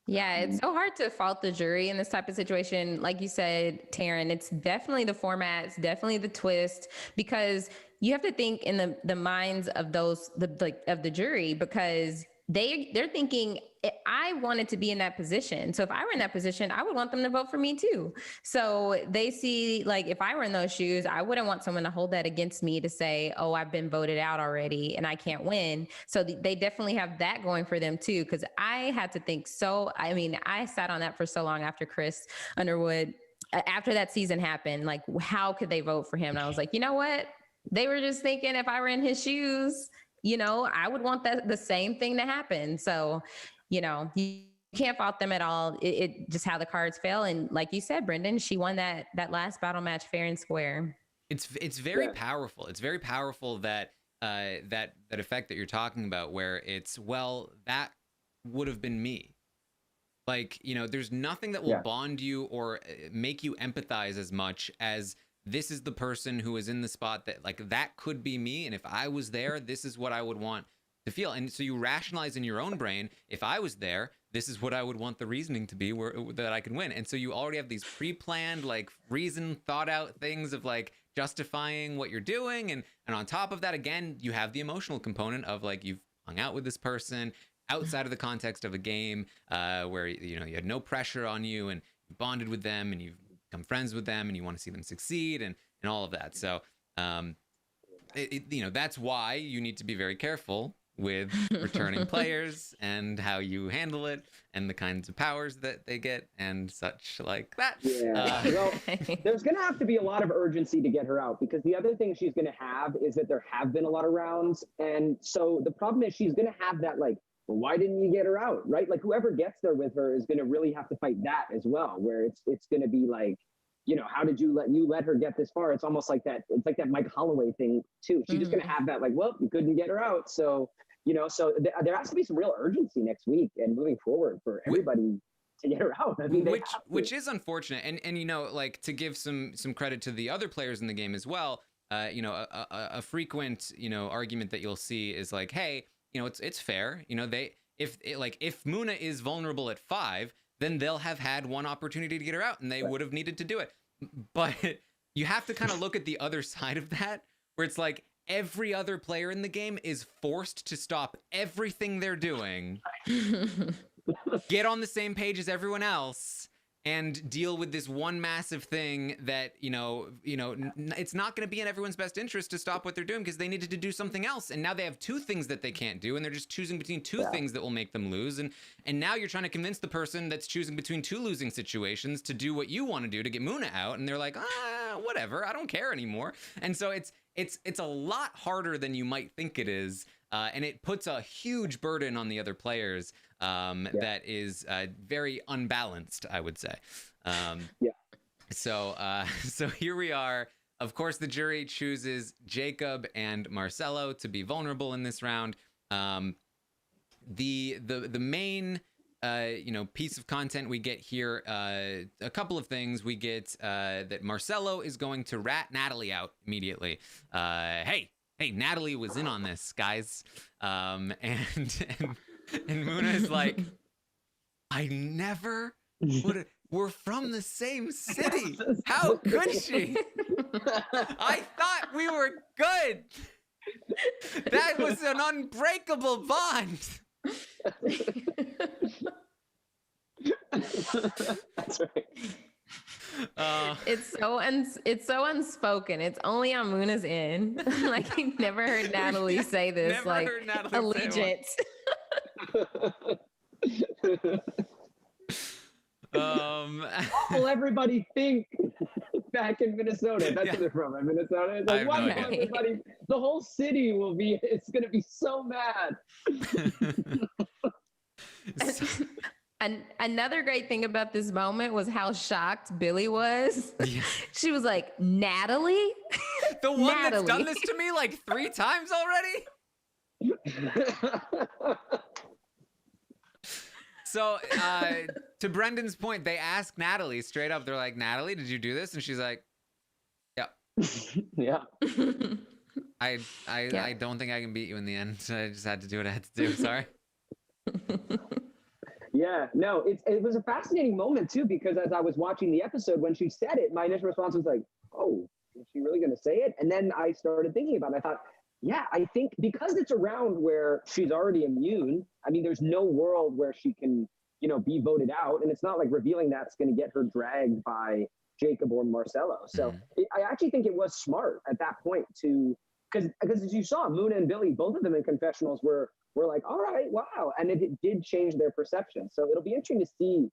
Yeah, it's so hard to fault the jury in this type of situation. Like you said, Taran, it's definitely the format, it's definitely the twist, because you have to think in the minds of of the jury, because they're thinking, I wanted to be in that position. So if I were in that position, I would want them to vote for me too. So they see, like, if I were in those shoes, I wouldn't want someone to hold that against me to say, oh, I've been voted out already and I can't win. So they definitely have that going for them too. Cause I had to think I sat on that for so long after Chris Underwood, after that season happened, like, how could they vote for him? And I was like, you know what? They were just thinking if I were in his shoes, I would want the same thing to happen. So, you can't fault them at all. It just how the cards fell. And like you said, Brendon, she won that last battle match fair and square. It's very powerful. It's very powerful that that effect that you're talking about, where it's, well, that would have been me. Like, there's nothing that will bond you or make you empathize as much as this is the person who is in the spot that, like, that could be me. And if I was there, this is what I would want to feel. And so you rationalize in your own brain, if I was there, this is what I would want the reasoning to be that I can win. And so you already have these pre-planned, like, thought out things of, like, justifying what you're doing. And on top of that, again, you have the emotional component of, like, you've hung out with this person outside of the context of a game, where, you had no pressure on you and you bonded with them and you've become friends with them and you want to see them succeed and all of that. So, that's why you need to be very careful with returning players and how you handle it and the kinds of powers that they get and such like that. Yeah. Well, there's going to have to be a lot of urgency to get her out, because the other thing she's going to have is that there have been a lot of rounds. And so the problem is she's going to have that, like, well, why didn't you get her out? Right? Like, whoever gets there with her is going to really have to fight that as well, where it's going to be like, how did you let her get this far? It's almost like that. It's like that Mike Holloway thing too. She's just going to have that, like, well, you couldn't get her out. So, so there has to be some real urgency next week and moving forward for everybody to get her out. I mean, which is unfortunate. And, like, to give some credit to the other players in the game as well, a frequent, argument that you'll see is like, hey, it's fair. If Muna is vulnerable at 5, then they'll have had one opportunity to get her out and they would have needed to do it. But you have to kind of look at the other side of that, where it's like every other player in the game is forced to stop everything they're doing, get on the same page as everyone else, and deal with this one massive thing that, it's not going to be in everyone's best interest to stop what they're doing because they needed to do something else. And now they have 2 things that they can't do. And they're just choosing between 2 things that will make them lose. And now you're trying to convince the person that's choosing between 2 losing situations to do what you want to do to get Muna out. And they're like, whatever, I don't care anymore. And so it's a lot harder than you might think it is. And it puts a huge burden on the other players that is very unbalanced, I would say. So here we are. Of course, the jury chooses Jacob and Marcelo to be vulnerable in this round. The main piece of content we get here, a couple of things. We get that Marcelo is going to rat Natalie out immediately. Hey, Natalie was in on this, guys. And Muna is like, I never would have. We're from the same city. How could she? I thought we were good. That was an unbreakable bond. That's right. It's so unspoken. It's only on Muna's end. Like, you never heard Natalie say this. Never like heard Natalie allegiance. Will everybody think back in Minnesota? That's where they're from, right? Minnesota. It's like, what? Everybody, the whole city will be. It's going to be so mad. And another great thing about this moment was how shocked Billy was. Yeah. She was like, Natalie? The one that's done this to me like 3 times already? So, to Brendon's point, they ask Natalie straight up. They're like, Natalie, did you do this? And she's like, yeah. Yeah. I don't think I can beat you in the end. I just had to do what I had to do. Sorry. Yeah, no, it was a fascinating moment too, because as I was watching the episode, when she said it, my initial response was like, oh, is she really going to say it? And then I started thinking about it. I thought, Yeah, I think because it's around where she's already immune, I mean, there's no world where she can, be voted out. And it's not like revealing that's going to get her dragged by Jacob or Marcelo. So I actually think it was smart at that point to, because as you saw, Muna and Billy, both of them in confessionals were like, all right, wow. And it did change their perception. So it'll be interesting to see.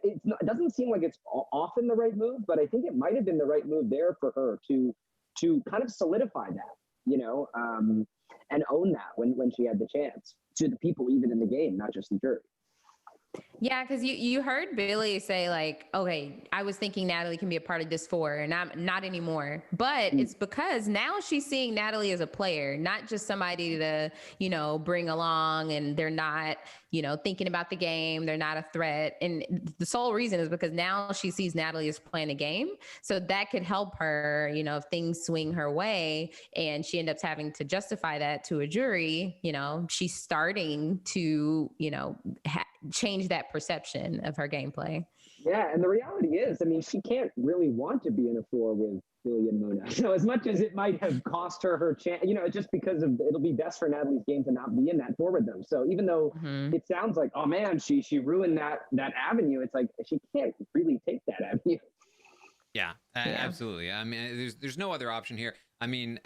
It doesn't seem like it's often the right move, but I think it might have been the right move there for her to kind of solidify that. And own that when she had the chance to the people even in the game, not just the jury. Yeah, because you heard Billy say like, okay, I was thinking Natalie can be a part of this 4 and I'm not anymore. But it's because now she's seeing Natalie as a player, not just somebody to, bring along, and they're not, thinking about the game. They're not a threat. And the sole reason is because now she sees Natalie as playing a game. So that could help her, if things swing her way and she ends up having to justify that to a jury, she's starting to, change that perception of her gameplay. Yeah, and the reality is, I mean, she can't really want to be in a 4 with Billy and Muna. So as much as it might have cost her chance, just because it'll be best for Natalie's game to not be in that 4 with them. So even though it sounds like, oh man, she ruined that avenue, it's like she can't really take that avenue. Yeah, absolutely. I mean, there's no other option here. I mean,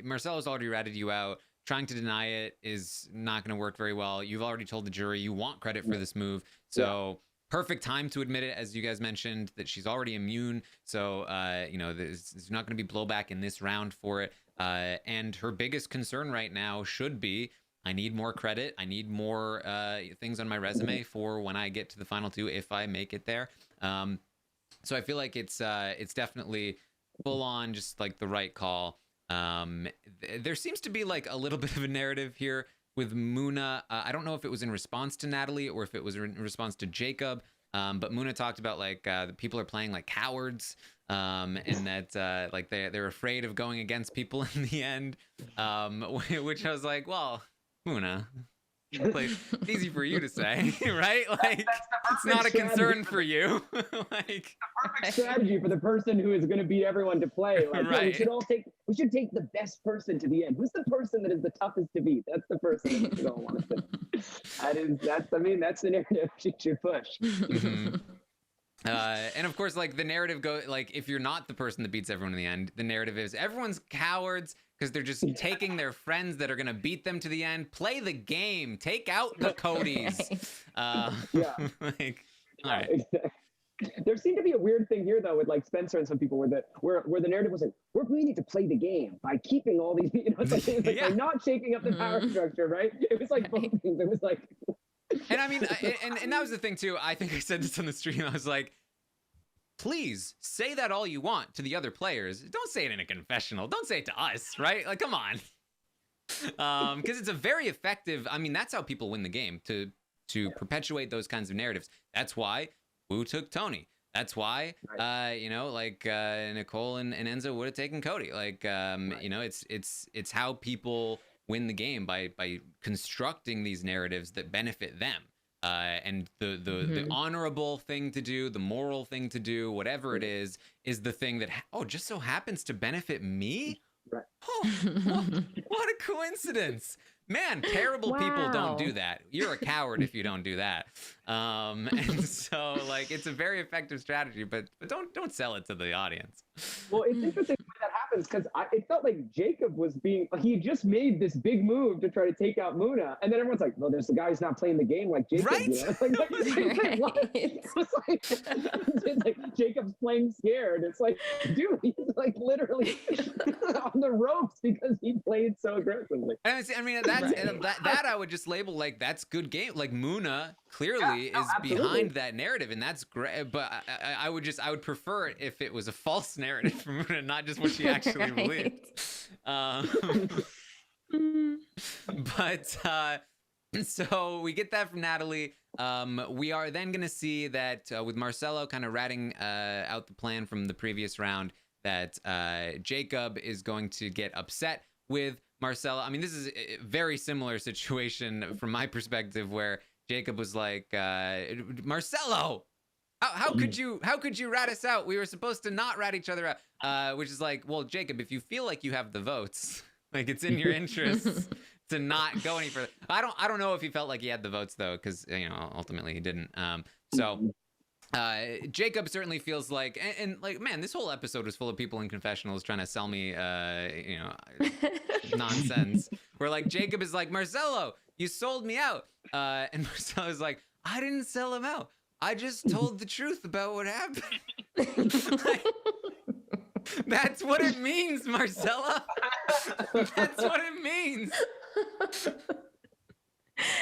Marcelo's already ratted you out. Trying to deny it is not going to work very well. You've already told the jury you want credit for this move. So perfect time to admit it, as you guys mentioned, that she's already immune. So, there's not going to be blowback in this round for it. And her biggest concern right now should be, I need more credit. I need more things on my resume for when I get to the final 2, if I make it there. So I feel like it's definitely full on, just like the right call. There seems to be like a little bit of a narrative here with Muna. I don't know if it was in response to Natalie or if it was in response to Jacob. But Muna talked about like the people are playing like cowards, and that like they're afraid of going against people in the end. Which I was like, well, Muna, like, it's easy for you to say, right? Like, it's not a concern for you. Like, the perfect strategy for the person who is going to beat everyone to play. Like, right. we should take the best person to the end. Who's the person that is the toughest to beat? That's the person that we don't want to beat. That's the narrative she should push. And of course, like the narrative like if you're not the person that beats everyone in the end, the narrative is everyone's cowards because they're just taking their friends that are gonna beat them to the end. Play the game. Take out the Codys. Like, all right. Exactly. There seemed to be a weird thing here though with like Spencer and some people where the narrative was like, we need to play the game by keeping all these, by not shaking up the power structure, right? It was like both things. It was like. And I mean, and that was the thing too. I think I said this on the stream. I was like, please say that all you want to the other players. Don't say it in a confessional. Don't say it to us, right? Like, come on. Because it's a very effective. I mean, that's how people win the game, to perpetuate those kinds of narratives. That's why Wu took Tony. That's why, Nicole and Enzo would have taken Cody. Like, it's how people win the game by constructing these narratives that benefit them. And the honorable thing to do, the moral thing to do, whatever it is the thing that, just so happens to benefit me? Right. Oh, what a coincidence. Man, terrible people don't do that. You're a coward if you don't do that. And so, like, it's a very effective strategy, but don't sell it to the audience. Well, it's interesting when that happens because it felt like Jacob was he just made this big move to try to take out Muna, and then everyone's like, well, there's the guy who's not playing the game like Jacob. Right? It's like, what? It's like Jacob's playing scared. It's like, dude, he's like literally on the ropes because he played so aggressively. I mean, that I would just label like that's good game. Like Muna clearly is behind that narrative, and that's great. But I would prefer it if it was a false narrative from Muna, not just what she actually believed. But so we get that from Natalie. We are then going to see that with Marcelo kind of ratting out the plan from the previous round, that Jacob is going to get upset with Marcelo. I mean, this is a very similar situation from my perspective, where Jacob was like, Marcelo, how could you rat us out? We were supposed to not rat each other out. Which is like, well, Jacob, if you feel like you have the votes, Like it's in your interests to not go any further. I don't know if he felt like he had the votes though, because ultimately he didn't. So Jacob certainly feels like, and like, man, this whole episode was full of people in confessionals trying to sell me, nonsense. Where like Jacob is like, Marcelo, you sold me out, and Marcelo's like, I didn't sell him out. I just told the truth about what happened. Like, that's what it means, Marcella. That's what it means.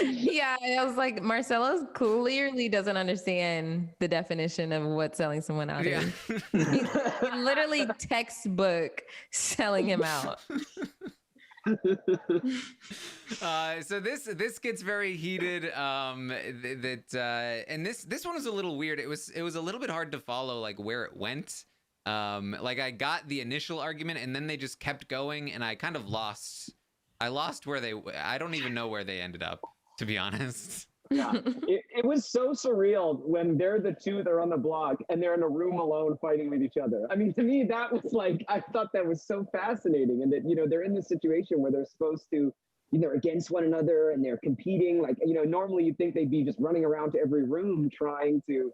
Yeah, I was like, Marcelo clearly doesn't understand the definition of what selling someone out is. Literally textbook selling him out. So this gets very heated. And this one was a little weird. It was a little bit hard to follow like where it went. Like I got the initial argument and then they just kept going and I kind of lost. I lost where I don't even know where they ended up, to be honest. Yeah, it was so surreal when they're the two that are on the block and they're in a room alone fighting with each other. I mean, to me, that was like, I thought that was so fascinating. And that, they're in this situation where they're supposed to, they're against one another and they're competing. Like, normally you'd think they'd be just running around to every room trying to,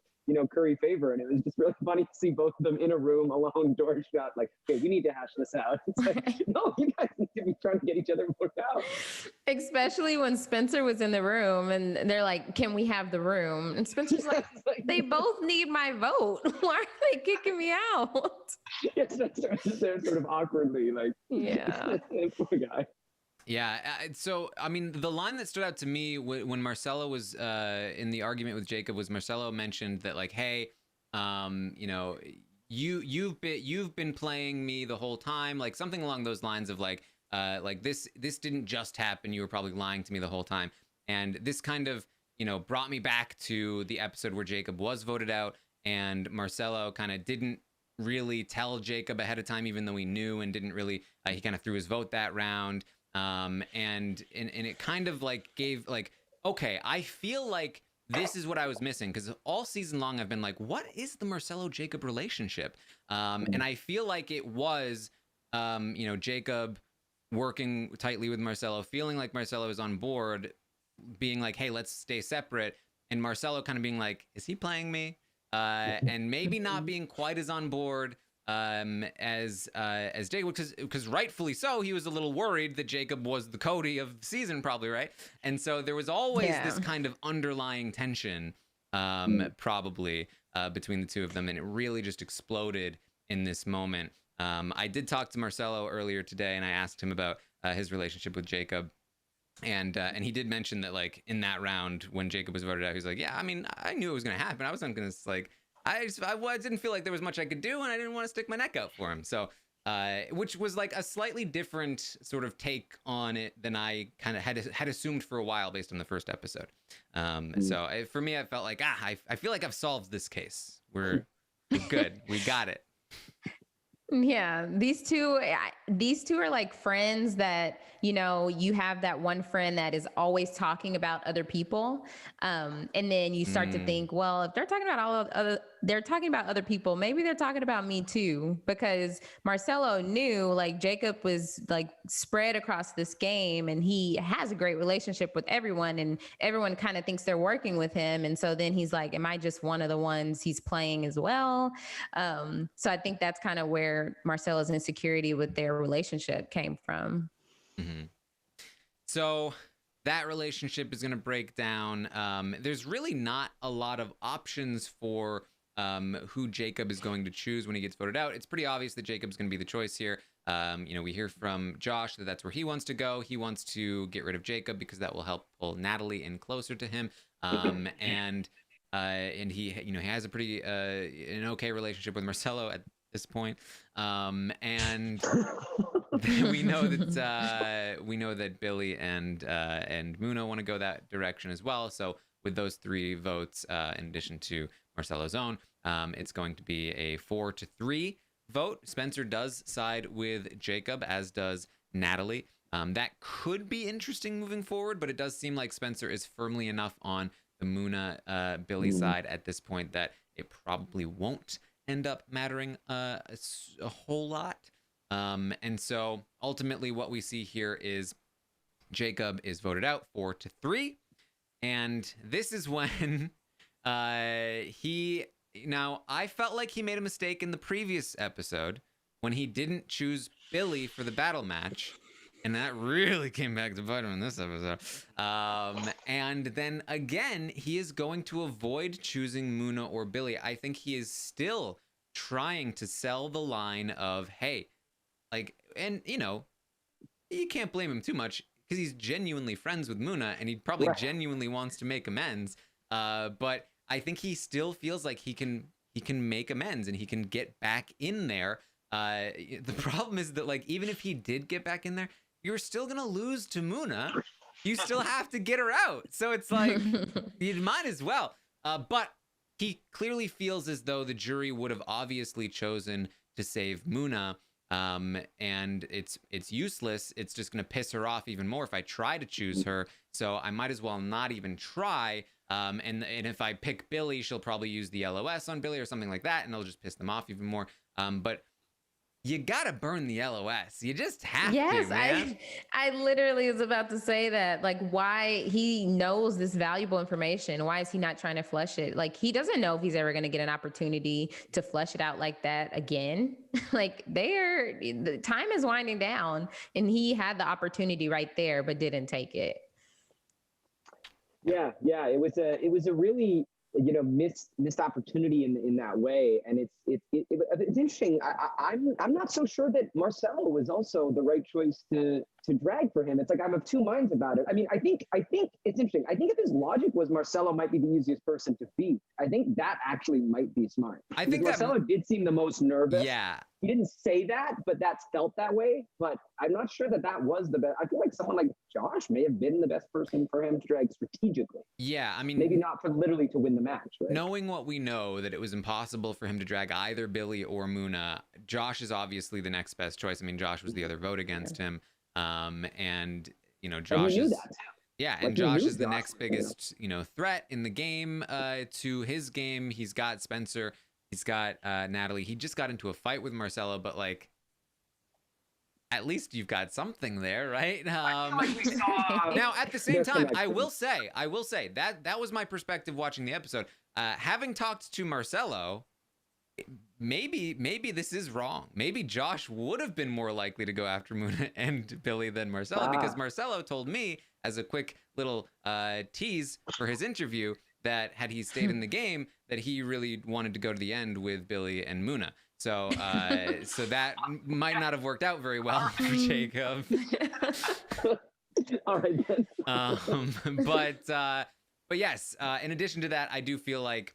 curry favor. And it was just really funny to see both of them in a room alone, door shut, like, okay, we need to hash this out. It's like, no, you guys need to be trying to get each other worked out. Especially when Spencer was in the room and they're like, can we have the room? And Spencer's like, they both need my vote. Why are they kicking me out? Yes, they're sort of awkwardly like, yeah. Poor guy. Yeah, so I mean, the line that stood out to me when Marcelo was in the argument with Jacob was Marcelo mentioned that like, hey, you've been playing me the whole time, like something along those lines of like this didn't just happen. You were probably lying to me the whole time, and this kind of brought me back to the episode where Jacob was voted out, and Marcelo kind of didn't really tell Jacob ahead of time, even though he knew, and didn't really. He kind of threw his vote that round. And it kind of like gave like, okay, I feel like this is what I was missing, because all season long I've been like, what is the Marcelo Jacob relationship? And I feel like it was, Jacob working tightly with Marcelo, feeling like Marcelo is on board, being like, hey, let's stay separate, and Marcelo kind of being like, is he playing me? And maybe not being quite as on board as Jacob, because rightfully so, he was a little worried that Jacob was the Cody of the season, probably, right? And so there was always this kind of underlying tension, probably between the two of them, and it really just exploded in this moment. I did talk to Marcelo earlier today, and I asked him about his relationship with Jacob. And he did mention that, like, in that round when Jacob was voted out, he was like, yeah, I mean, I knew it was going to happen. I wasn't going to, like, I didn't feel like there was much I could do, and I didn't want to stick my neck out for him. So, which was like a slightly different sort of take on it than I kind of had assumed for a while based on the first episode. So for me, I felt like, I feel like I've solved this case. We're good. We got it. Yeah, these two are like friends that, you have that one friend that is always talking about other people. And then you start to think, well, if they're talking about they're talking about other people, maybe they're talking about me too, because Marcelo knew like Jacob was like spread across this game and he has a great relationship with everyone and everyone kind of thinks they're working with him. And so then he's like, am I just one of the ones he's playing as well? So I think that's kind of where Marcelo's insecurity with their relationship came from. Mm-hmm. So that relationship is going to break down. There's really not a lot of options for who Jacob is going to choose when he gets voted out. It's pretty obvious that Jacob's going to be the choice here. We hear from Josh that that's where he wants to go. He wants to get rid of Jacob because that will help pull Natalie in closer to him. And he, he has a pretty an okay relationship with Marcelo at this point. And we know that Billy and Muno want to go that direction as well. So with those three votes, in addition to Marcelo's own, it's going to be a 4-3 vote. Spencer does side with Jacob, as does Natalie. That could be interesting moving forward, but it does seem like Spencer is firmly enough on the Muna Billy side at this point that it probably won't end up mattering a whole lot. And so ultimately what we see here is Jacob is voted out 4-3. And this is when now I felt like he made a mistake in the previous episode when he didn't choose Billy for the battle match. And that really came back to bite him in this episode. And then again, he is going to avoid choosing Muna or Billy. I think he is still trying to sell the line of, hey, like, and you know, you can't blame him too much because he's genuinely friends with Muna and he probably genuinely wants to make amends. But I think he still feels like he can make amends and he can get back in there. The problem is that, like, even if he did get back in there, you're still gonna lose to Muna. You still have to get her out. So it's like, you might as well. But he clearly feels as though the jury would have obviously chosen to save Muna. And it's useless. It's just gonna piss her off even more if I try to choose her. So I might as well not even try. And if I pick Billy, she'll probably use the LOS on Billy or something like that, and it'll just piss them off even more. But you gotta burn the LOS. You just have to, man. I literally was about to say that. Like, why he knows this valuable information? Why is he not trying to flush it? Like, he doesn't know if he's ever going to get an opportunity to flush it out like that again. Like, the time is winding down, and he had the opportunity right there, but didn't take it. Yeah, it was a really, you know, missed opportunity in that way, and it's interesting. I'm not so sure that Marcelo was also the right choice to drag for him. It's like I'm of two minds about it. I mean, I think it's interesting. I think if his logic was Marcelo might be the easiest person to beat, I think that actually might be smart. I think Marcelo did seem the most nervous. Yeah. He didn't say that, but that's felt that way. But I'm not sure that was the best. I feel like someone like Josh may have been the best person for him to drag strategically. Yeah, I mean, maybe not for literally to win the match. Right? Knowing what we know, that it was impossible for him to drag either Billy or Muna, Josh is obviously the next best choice. I mean, Josh was the other vote against him. And, you know, Josh is... That too. Yeah, and Josh is the next biggest, you know, threat in the game to his game. He's got Spencer. He's got Natalie. He just got into a fight with Marcelo, but, like, at least you've got something there, right? Now, at the same time, I will say that was my perspective watching the episode. Having talked to Marcelo, maybe this is wrong. Maybe Josh would have been more likely to go after Muna and Billy than Marcelo, because Marcelo told me, as a quick little tease for his interview, that had he stayed in the game, that he really wanted to go to the end with Billy and Muna. So so that might not have worked out very well for Jacob. All right then. But yes, in addition to that, I do feel like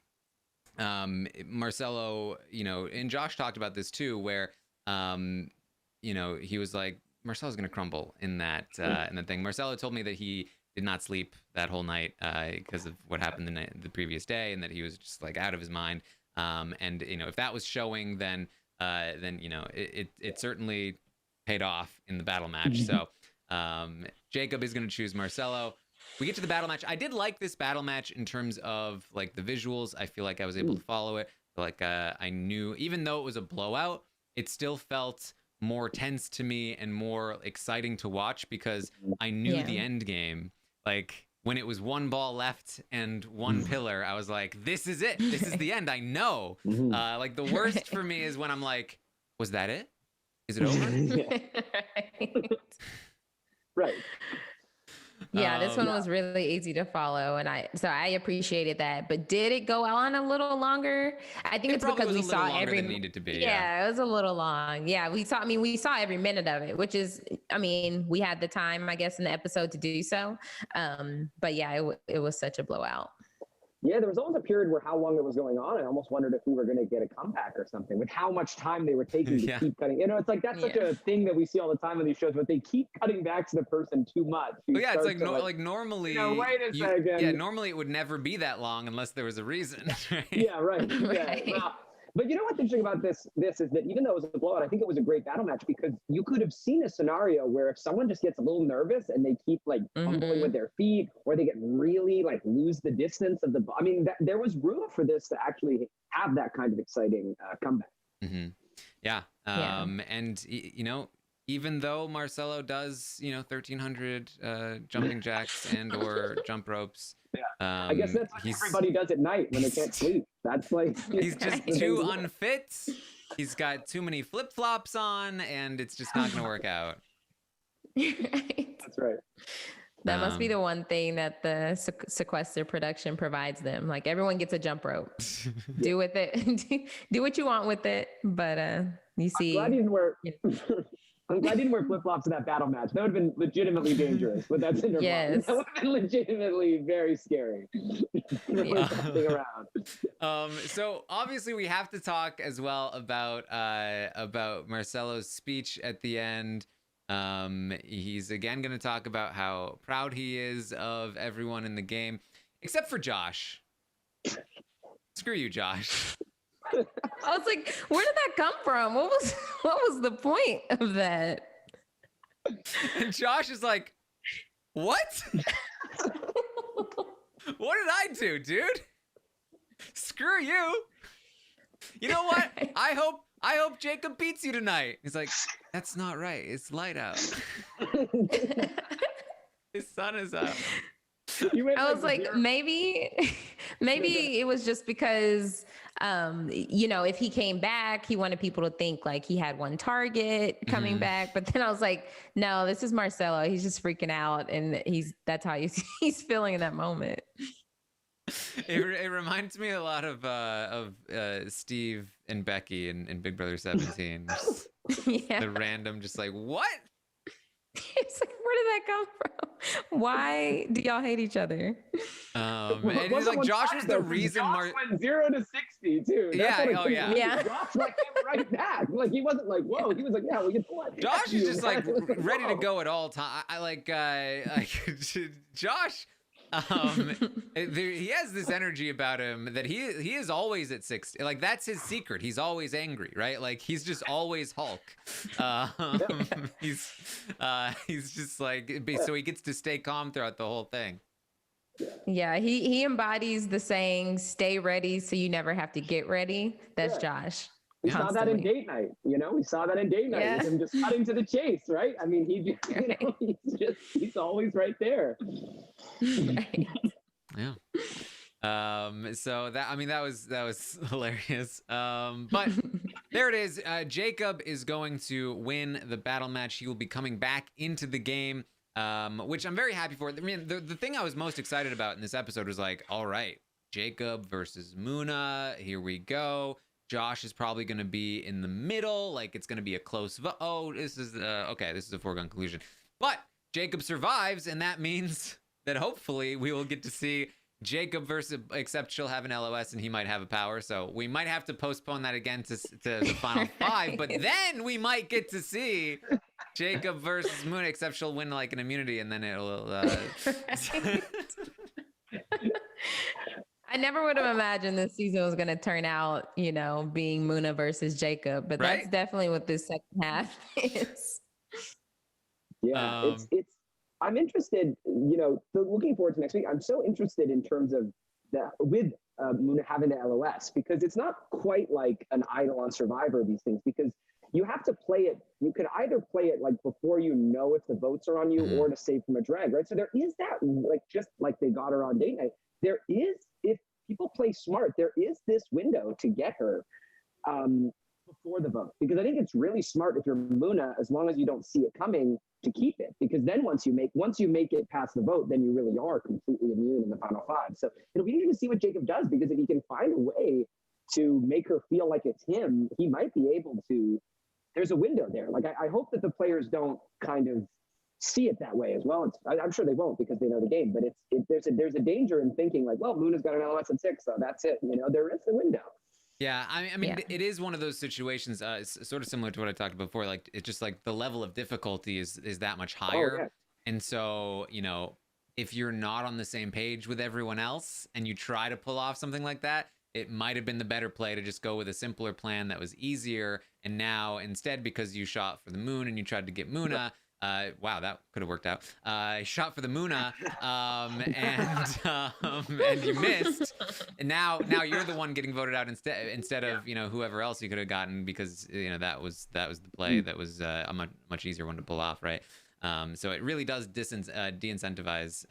Marcelo, you know, and Josh talked about this too, where you know, he was like, Marcelo's gonna crumble in that thing. Marcelo told me that he did not sleep that whole night because of what happened the previous day, and that he was just like out of his mind. And you know, if that was showing, then you know, it certainly paid off in the battle match. So Jacob is going to choose Marcelo. We get to the battle match. I did like this battle match in terms of like the visuals. I feel like I was able to follow it. Like I knew, even though it was a blowout, it still felt more tense to me and more exciting to watch because I knew the end game. Like when it was one ball left and one pillar, I was like, this is it. This is the end. I know. Like the worst for me is when I'm like, was that it? Is it over? Right. Yeah, this one was really easy to follow, and I appreciated that. But did it go on a little longer? I think it's because we saw every than it needed to be. Yeah, it was a little long. Yeah, we saw every minute of it, which is, I mean, we had the time, I guess, in the episode to do so. But yeah, it was such a blowout. Yeah, there was almost a period where how long it was going on, I almost wondered if we were going to get a comeback or something with how much time they were taking to keep cutting. You know, it's like that's such a thing that we see all the time in these shows, but they keep cutting back to the person too much. Yeah, it's like normally. No, wait a second. Yeah, normally it would never be that long unless there was a reason. Right? Yeah, right. Right. Yeah. But you know what's interesting about this is that even though it was a blowout, I think it was a great battle match because you could have seen a scenario where if someone just gets a little nervous and they keep like fumbling with their feet, or they get really like lose the distance of the, I mean, there was room for this to actually have that kind of exciting comeback. Yeah. Yeah. And you know, even though Marcelo does, you know, 1300 jumping jacks and or jump ropes, I guess that's what everybody does at night when they can't sleep. That's like he's just that's too unfit. He's got too many flip-flops on, and it's just not going to work out. Right. That's right. That must be the one thing that the Sequester production provides them. Like everyone gets a jump rope. Do with it. Do what you want with it. But you see. I'm glad he didn't wear. I'm glad he didn't wear flip-flops in that battle match. That would have been legitimately dangerous with that cinder block. Yes. That would have been legitimately very scary. So obviously we have to talk as well about Marcelo's speech at the end. He's again going to talk about how proud he is of everyone in the game, except for Josh. Screw you, Josh. I was like, where did that come from? What was the point of that? And Josh is like, what? What did I do, dude? Screw you. You know what? I hope Jacob beats you tonight. He's like, that's not right. It's light out. His sun is out. I was like, maybe it was just because, you know, if he came back, he wanted people to think like he had one target coming back. But then I was like, no, this is Marcelo. He's just freaking out, and that's how he's feeling in that moment. It reminds me a lot of Steve and Becky in Big Brother 17. Yeah. The random, just like, what? It's like, where did that come from? Why do y'all hate each other? And he's like, Josh was the reason Josh went 0 to 60 too. That's yeah. Josh like came right back. Like he wasn't like, whoa. He was like, yeah, we get what? Josh is just like ready to go at all time. I like Josh. He has this energy about him that he is always at 60. Like that's his secret. He's always angry, right? Like he's just always Hulk. He's just like, so he gets to stay calm throughout the whole thing. Yeah, he embodies the saying, "Stay ready, so you never have to get ready." That's Josh. We saw that in Date Night, you know. We saw that in Date Night with him just cutting to the chase, right? I mean, he's always right there. Right. Yeah. So that was hilarious. But there it is. Jacob is going to win the battle match. He will be coming back into the game, which I'm very happy for. I mean, the thing I was most excited about in this episode was like, all right, Jacob versus Muna. Here we go. Josh is probably going to be in the middle. Like it's going to be a close vote. Oh, this is okay. This is a foregone conclusion. But Jacob survives, and that means that hopefully we will get to see Jacob versus, except she'll have an LOS and he might have a power. So we might have to postpone that again to the final 5. But then we might get to see Jacob versus Moon, except she'll win like an immunity, and then it'll. I never would have imagined this season was going to turn out, you know, being Muna versus Jacob, but that's definitely what this second half is. Yeah, it's. I'm interested, you know, looking forward to next week. I'm so interested in terms of with Muna having the LOS, because it's not quite like an idol on Survivor, these things, because you have to play it. You could either play it like before you know if the votes are on you or to save from a drag, right? So there is that, like, just like they got her on Date Night, there is, if people play smart, there is this window to get her before the vote, because I think it's really smart if you're Muna, as long as you don't see it coming, to keep it, because then once you make it past the vote, then you really are completely immune in the final 5. So it'll be interesting to see what Jacob does, because if he can find a way to make her feel like it's him, he might be able to. There's a window there. Like I hope that the players don't kind of see it that way as well. I'm sure they won't, because they know the game. But there's a danger in thinking like, well, Muna's got an LOS at 6, so that's it. You know, there is a window. Yeah, I mean, it is one of those situations. It's sort of similar to what I talked about before. Like, it's just like the level of difficulty is that much higher, and so you know, if you're not on the same page with everyone else and you try to pull off something like that, it might have been the better play to just go with a simpler plan that was easier. And now instead, because you shot for the moon and you tried to get Muna, Wow, that could have worked out. Shot for the Muna, and you missed. And now you're the one getting voted out instead of whoever else you could have gotten, because that was the play that was a much easier one to pull off, right? So it really does de-incentivize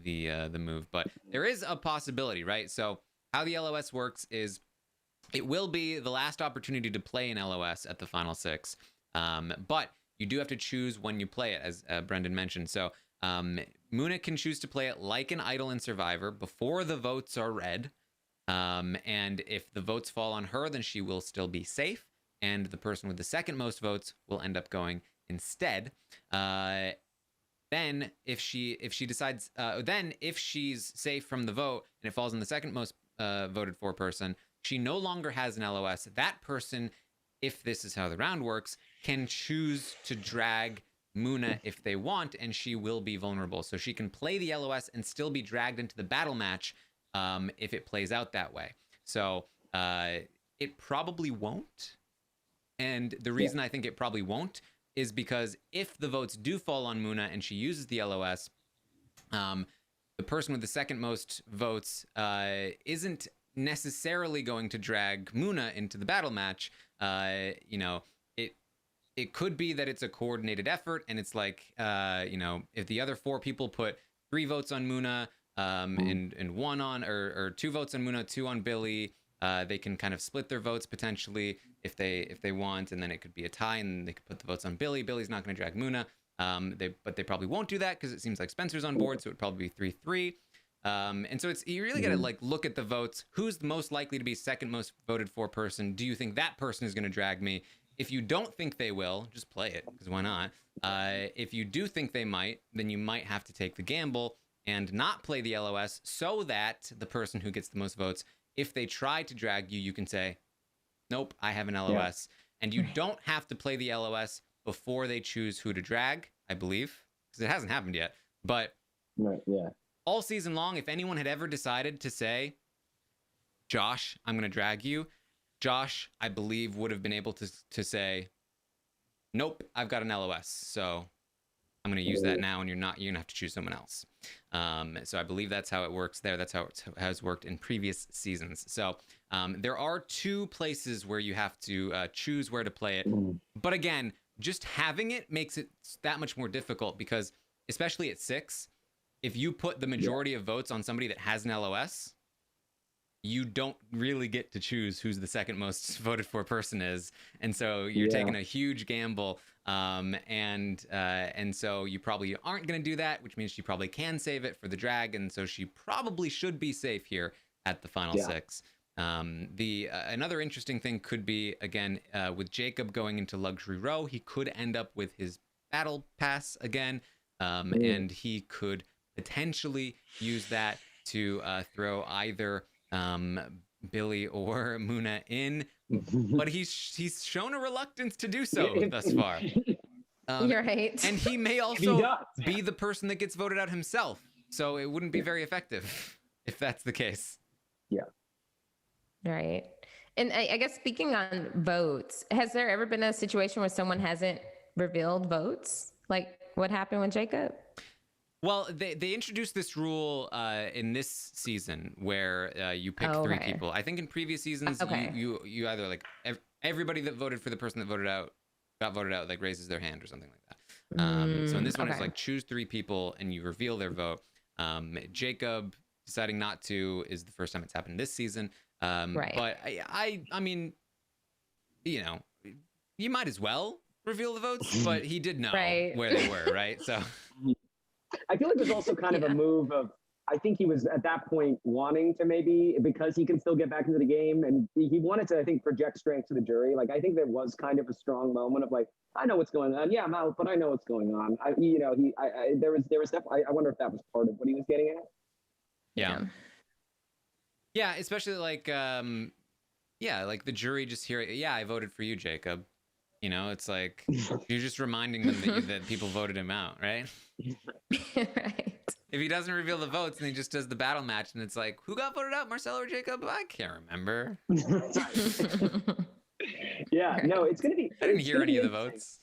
the move, but there is a possibility, right? So how the LOS works is it will be the last opportunity to play an LOS at the final 6, but you do have to choose when you play it, as Brendon mentioned. So Muna can choose to play it like an idol in Survivor before the votes are read. And if the votes fall on her, then she will still be safe. And the person with the second most votes will end up going instead. Then if she decides, then if she's safe from the vote and it falls on the second most voted for person, she no longer has an LOS. That person, if this is how the round works, can choose to drag Muna if they want, and she will be vulnerable. So she can play the LOS and still be dragged into the battle match if it plays out that way. So it probably won't. And the reason I think it probably won't is because if the votes do fall on Muna and she uses the LOS, the person with the second most votes isn't necessarily going to drag Muna into the battle match. It could be that it's a coordinated effort, and it's like, if the other 4 people put 3 votes on Muna, and 1 on, or 2 votes on Muna, 2 on Billy, they can kind of split their votes potentially if they want, and then it could be a tie, and they could put the votes on Billy. Billy's not going to drag Muna, but they probably won't do that because it seems like Spencer's on board, so it'd probably be 3-3. And so you really got to look at the votes. Who's the most likely to be second most voted for person? Do you think that person is going to drag me? If you don't think they will, just play it, because why not? If you do think they might, then you might have to take the gamble and not play the LOS, so that the person who gets the most votes, if they try to drag you, you can say, nope, I have an LOS. And you don't have to play the LOS before they choose who to drag, I believe, because it hasn't happened yet. But all season long, if anyone had ever decided to say, Josh, I'm going to drag you, Josh, I believe, would have been able to say, nope, I've got an LOS, so I'm going to use that now, and you're going to have to choose someone else. So I believe that's how it works there. That's how it has worked in previous seasons. So there are 2 places where you have to choose where to play it. But again, just having it makes it that much more difficult, because especially at 6, if you put the majority of votes on somebody that has an LOS, you don't really get to choose who's the second most voted for person is. And so you're taking a huge gamble. And so you probably aren't going to do that, which means she probably can save it for the drag. And so she probably should be safe here at the final 6. Another interesting thing could be, again, with Jacob going into luxury row, he could end up with his battle pass again. And he could potentially use that to throw either Billy or Muna in, but he's shown a reluctance to do so thus far. You're right. And he may also be the person that gets voted out himself, so it wouldn't be very effective if that's the case. Right. And I guess speaking on votes, has there ever been a situation where someone hasn't revealed votes? Like what happened with Jacob? Well, they introduced this rule in this season where you pick 3 people. I think in previous seasons, you either like everybody that voted for the person that got voted out, like raises their hand or something like that. So in this one, it's like choose 3 people and you reveal their vote. Jacob deciding not to is the first time it's happened this season. But I mean, you might as well reveal the votes, but he did know where they were, right? So. I feel like there's also kind of a move of, I think he was at that point wanting to maybe, because he can still get back into the game, and he wanted to, I think, project strength to the jury. Like, I think there was kind of a strong moment of like, I know what's going on. Yeah, I'm out, but I know what's going on. There was definitely, I wonder if that was part of what he was getting at. Yeah, especially like, like the jury just hear, I voted for you, Jacob. It's like, you're just reminding them that people voted him out, right? Right. If he doesn't reveal the votes and he just does the battle match and it's like, who got voted out, Marcelo or Jacob? I can't remember. No, it's going to be... I didn't hear any of the votes.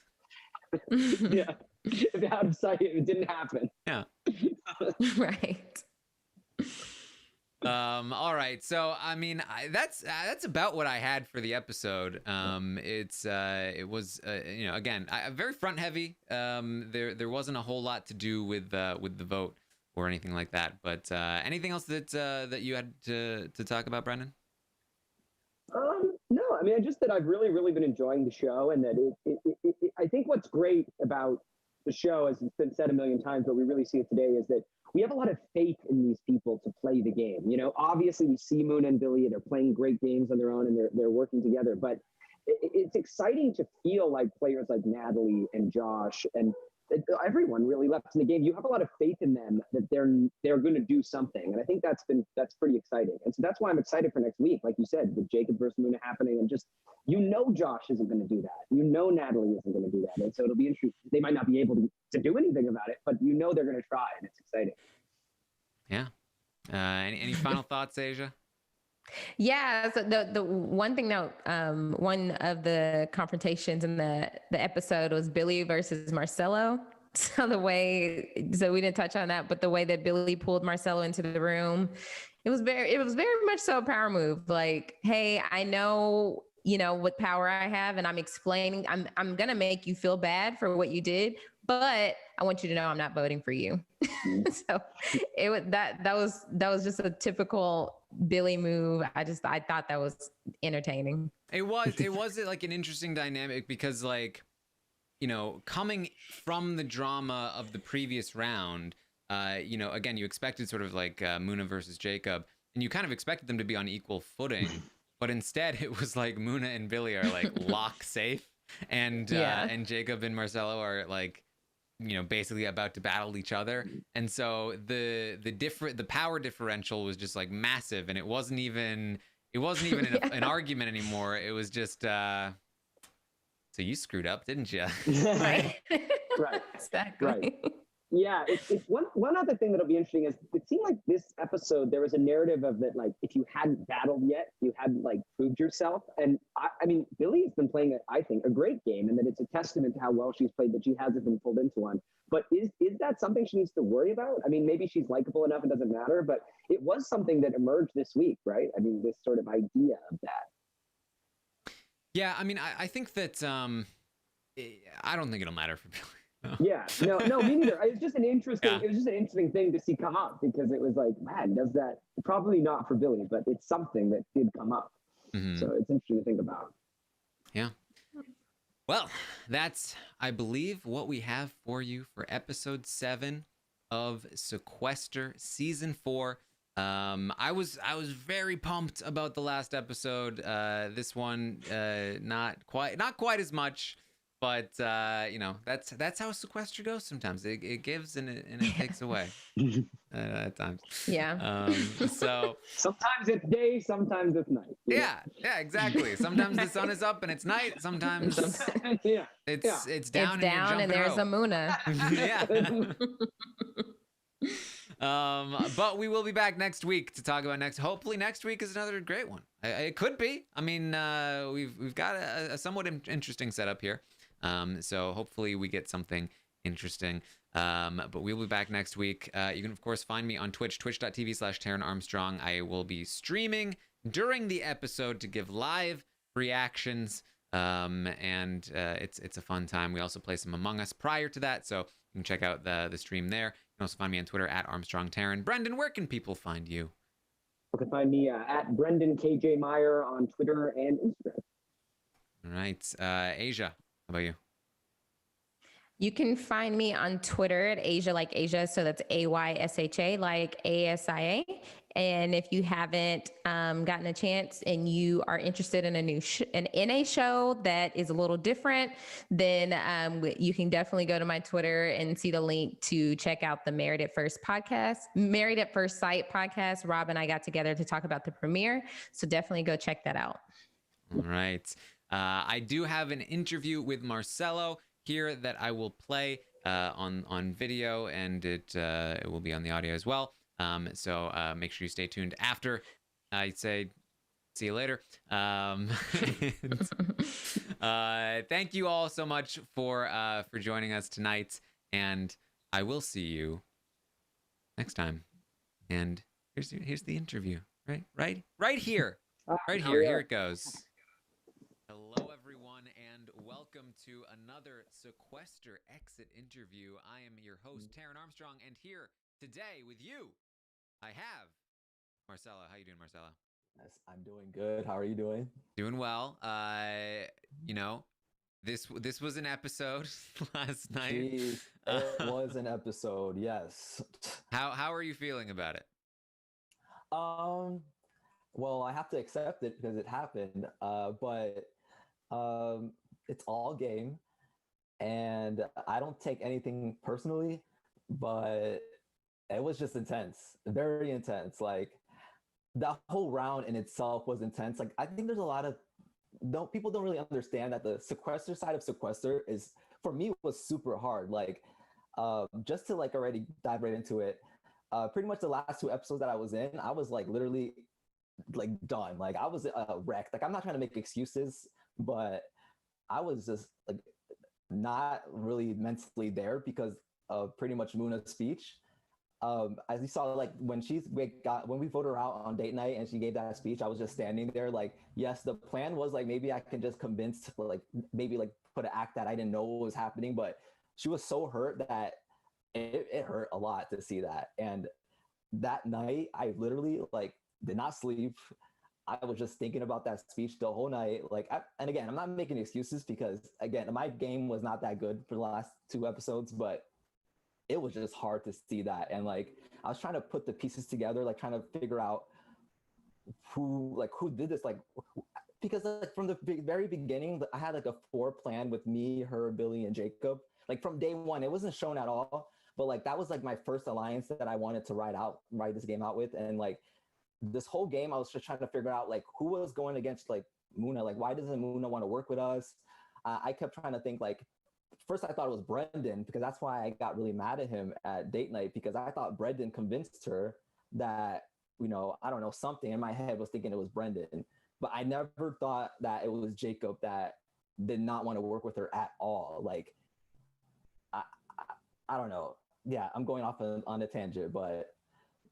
out of sight. It didn't happen. Yeah. Right. All right. So, I mean, that's about what I had for the episode. It was, again, very front heavy. There wasn't a whole lot to do with the vote or anything like that. But anything else that you had to talk about, Brendon? No, I mean, just that I've really, really been enjoying the show, and that I think what's great about the show, as it's been said a million times, but we really see it today, is that we have a lot of faith in these people to play the game. You know, obviously we see Moon and Billy, they're playing great games on their own, and they're working together. But it's exciting to feel like players like Natalie and Josh and everyone really left in the game. You have a lot of faith in them that they're going to do something, and I think that's pretty exciting. And so that's why I'm excited for next week. Like you said, with Jacob versus Moon happening, and just Josh isn't going to do that. Natalie isn't going to do that, and so it'll be interesting. They might not be able to do anything about it, but they're going to try, and it's exciting. Yeah. Any final thoughts, Aysha? Yeah. So the one thing that one of the confrontations in the episode was Billy versus Marcelo. So we didn't touch on that, but the way that Billy pulled Marcelo into the room, it was very much so a power move. Like, hey, I know, what power I have, and I'm explaining, I'm going to make you feel bad for what you did, but I want you to know I'm not voting for you. So that was just a typical Billy move. I thought that was entertaining. It was like an interesting dynamic because, like, coming from the drama of the previous round, again, you expected sort of like Muna versus Jacob, and you kind of expected them to be on equal footing, but instead it was like Muna and Billy are like lock safe, and Jacob and Marcelo are like, basically about to battle each other. And so the power differential was just like massive, and it wasn't even an argument anymore. It was just so you screwed up, didn't you? Right. Right. Exactly. Right. Yeah, it's one other thing that'll be interesting is it seemed like this episode there was a narrative of that, like, if you hadn't battled yet, you hadn't like proved yourself. And I mean, Billy's been playing I think a great game, and that it's a testament to how well she's played that she hasn't been pulled into one. But is that something she needs to worry about? I mean, maybe she's likable enough, it doesn't matter, but it was something that emerged this week, right? I mean, this sort of idea of that. Yeah, I mean, I think that I don't think it'll matter for Billy. Yeah, no, me neither. It was just an interesting thing to see come up, because it was like, man, does that, probably not for Billy, but it's something that did come up. Mm-hmm. So it's interesting to think about. Yeah. Well, that's, I believe, what we have for you for episode 7 of Sequester season 4. I was very pumped about the last episode. This one, not quite as much. But that's how Sequester goes sometimes. It gives and it takes away at times. Yeah. So sometimes it's day, sometimes it's night. Yeah, exactly. Sometimes the sun is up and it's night. Sometimes it's down and there's a Muna. Yeah. But we will be back next week to talk about hopefully next week is another great one. It could be. I mean, we've got a somewhat interesting setup here. So hopefully we get something interesting. But we'll be back next week. You can, of course, find me on Twitch, twitch.tv/Taran Armstrong. I will be streaming during the episode to give live reactions. And it's a fun time. We also play some Among Us prior to that, so you can check out the stream there. You can also find me on Twitter @ArmstrongTaran. Brendon, where can people find you? You can find me @Brendon KJ Meyer on Twitter and Instagram. All right. Aysha, how about you? You can find me on Twitter at Aysha like Asia. So that's AYSHA like ASIA. And if you haven't gotten a chance and you are interested in a new in a show that is a little different, then you can definitely go to my Twitter and see the link to check out the Married at First Sight podcast. Rob and I got together to talk about the premiere. So definitely go check that out. All right. I do have an interview with Marcelo here that I will play on video, and it will be on the audio as well. So make sure you stay tuned after I say see you later. Thank you all so much for joining us tonight, And I will see you next time. And here's the interview. Right here. Right here. Here it goes. Hello, everyone, and welcome to another Sequester exit interview. I am your host, Taran Armstrong, and here today with you, I have Marcelo. How you doing, Marcelo? Yes, I'm doing good. How are you doing? Doing well. You know, this was an episode last night. Jeez, it was an episode. Yes. How are you feeling about it? Well, I have to accept it because it happened. But it's all game, and I don't take anything personally. But it was just intense, very intense. Like that whole round in itself was intense. Like I think there's a lot of people don't really understand that the sequester side of sequester is, for me, was super hard. Like just to like already dive right into it, pretty much the last two episodes that I was in, I was like literally like done. Like I was wrecked. Like I'm not trying to make excuses, but I was just like not really mentally there because of pretty much Muna's speech. As you saw, like when we voted her out on date night and she gave that speech, I was just standing there like, yes, the plan was like maybe I can just convince, like maybe like put an act that I didn't know what was happening, but she was so hurt that it hurt a lot to see that. And that night, I literally like did not sleep. I was just thinking about that speech the whole night. Like, and again, I'm not making excuses because again, my game was not that good for the last two episodes, but it was just hard to see that. And like, I was trying to put the pieces together, like trying to figure out who did this, like, because like from the very beginning, I had like a 4 plan with me, her, Billy, and Jacob. Like from day one, it wasn't shown at all, but like that was like my first alliance that I wanted to ride this game out with. And like this whole game, I was just trying to figure out like who was going against like Muna. Like, why doesn't Muna want to work with us? I kept trying to think like, first I thought it was Brendon because that's why I got really mad at him at date night, because I thought Brendon convinced her that, you know, I don't know, something in my head was thinking it was Brendon. But I never thought that it was Jacob that did not want to work with her at all. Like, I don't know. Yeah, I'm going off on a tangent, but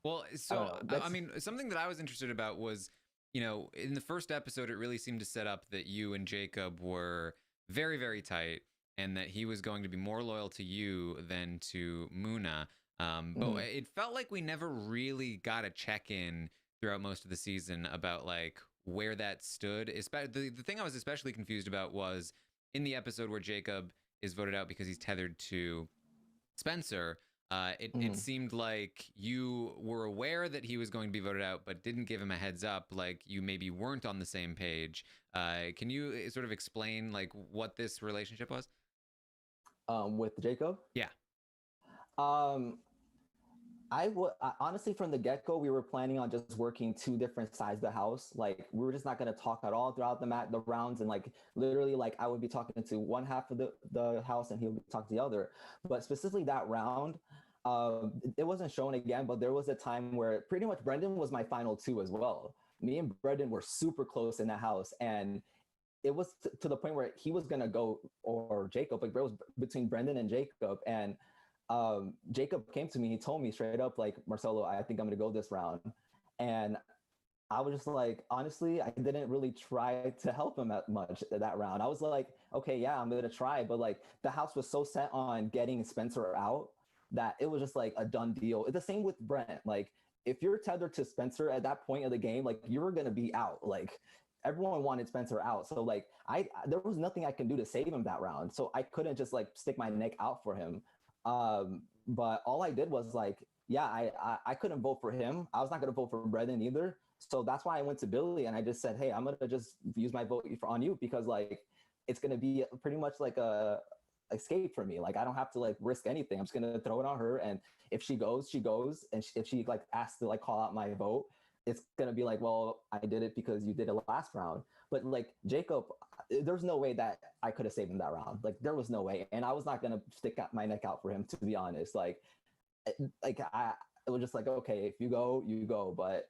well, so I mean, something that I was interested about was, you know, in the first episode, it really seemed to set up that you and Jacob were very, very tight, and that he was going to be more loyal to you than to Muna. But it felt like we never really got a check-in throughout most of the season about like where that stood. The thing I was especially confused about was in the episode where Jacob is voted out because he's tethered to Spencer. It seemed like you were aware that he was going to be voted out, but didn't give him a heads up. Like you maybe weren't on the same page. Can you sort of explain like what this relationship was? With Jacob? Yeah. Honestly, from the get-go, we were planning on just working 2 different sides of the house. Like we were just not going to talk at all throughout the rounds, and like literally, like I would be talking to one half of the house and he would talk to the other. But specifically that round, it wasn't shown again, but there was a time where pretty much Brendon was my final 2 as well. Me and Brendon were super close in the house, and it was to the point where he was going to go, or Jacob, like it was between Brendon and Jacob. And Jacob came to me, he told me straight up, like, Marcelo, I think I'm going to go this round. And I was just like, honestly, I didn't really try to help him much that round. I was like, okay, yeah, I'm going to try. But like the house was so set on getting Spencer out that it was just like a done deal. It's the same with Brent. Like if you're tethered to Spencer at that point of the game, like you were going to be out. Like everyone wanted Spencer out. So like there was nothing I can do to save him that round. So I couldn't just like stick my neck out for him. But all I did was like, yeah, I couldn't vote for him. I was not going to vote for Brendon either. So that's why I went to Billy and I just said, hey, I'm going to just use my vote on you because like, it's going to be pretty much like a escape for me. Like, I don't have to like risk anything. I'm just going to throw it on her. And if she goes, she goes. And if she like asks to like call out my vote, it's going to be like, well, I did it because you did it last round. But like Jacob, there's no way that I could have saved him that round. Like there was no way. And I was not going to stick my neck out for him, to be honest. It was just like, okay, if you go, you go. But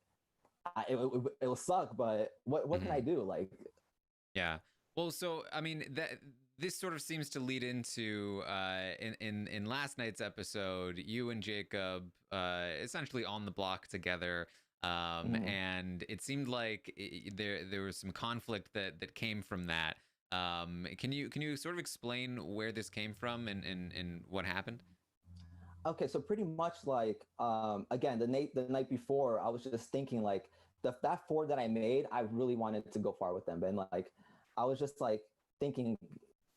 it will suck. But what can I do? Like, yeah. Well, so I mean this sort of seems to lead into in last night's episode, you and Jacob essentially on the block together. And it seemed like there was some conflict that came from that. Can you sort of explain where this came from and what happened? Okay, so pretty much like again, the night before, I was just thinking like that four that I made, I really wanted to go far with them, and like I was just like thinking,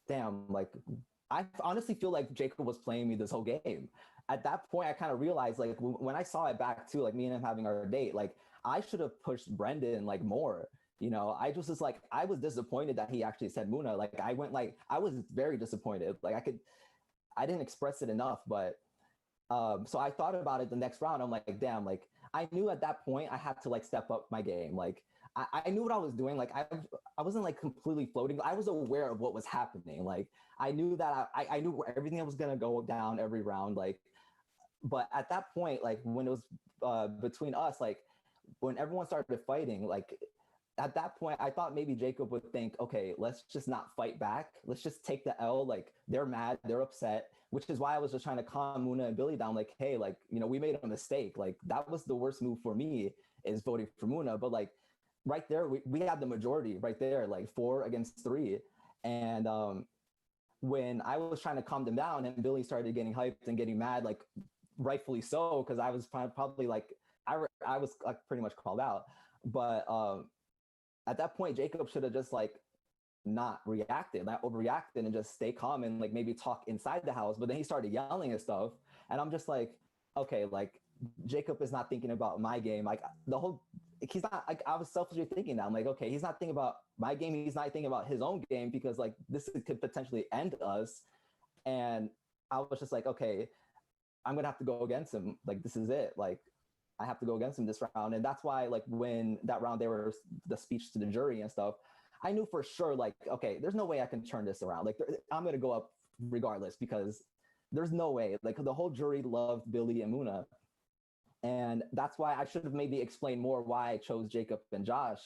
damn, like I honestly feel like Jacob was playing me this whole game. At that point, I kind of realized like when I saw it back too, like me and him having our date, like I should have pushed Brendon like more. You know, I just was like I was disappointed that he actually said Muna. Like I was very disappointed. Like I didn't express it enough, but so I thought about it the next round. I'm like, damn, like I knew at that point I had to like step up my game. Like I knew what I was doing. Like I wasn't like completely floating. I was aware of what was happening. Like I knew that I knew everything that was gonna go down every round. Like, but at that point, like when it was between us, like when everyone started fighting, like at that point, I thought maybe Jacob would think, okay, let's just not fight back. Let's just take the L. Like they're mad, they're upset, which is why I was just trying to calm Muna and Billy down. Like, hey, like, you know, we made a mistake. Like that was the worst move for me is voting for Muna. But like right there, we had the majority right there, like 4-3. And when I was trying to calm them down and Billy started getting hyped and getting mad, like rightfully so, because I was probably like, I was like pretty much called out. But at that point, Jacob should have just like not reacted, not overreacted, and just stay calm and like maybe talk inside the house. But then he started yelling and stuff, and I'm just like, okay, like Jacob is not thinking about my game. Like the whole, he's not. Like I was selfishly thinking that. I'm like, okay, he's not thinking about my game. He's not thinking about his own game because like this could potentially end us. And I was just like, okay, I'm gonna have to go against him. Like this is it. Like I have to go against him this round. And that's why like when that round they were the speech to the jury and stuff, I knew for sure like, okay, there's no way I can turn this around. Like I'm going to go up regardless because there's no way. Like the whole jury loved Billy and Muna. And that's why I should have maybe explained more why I chose Jacob and Josh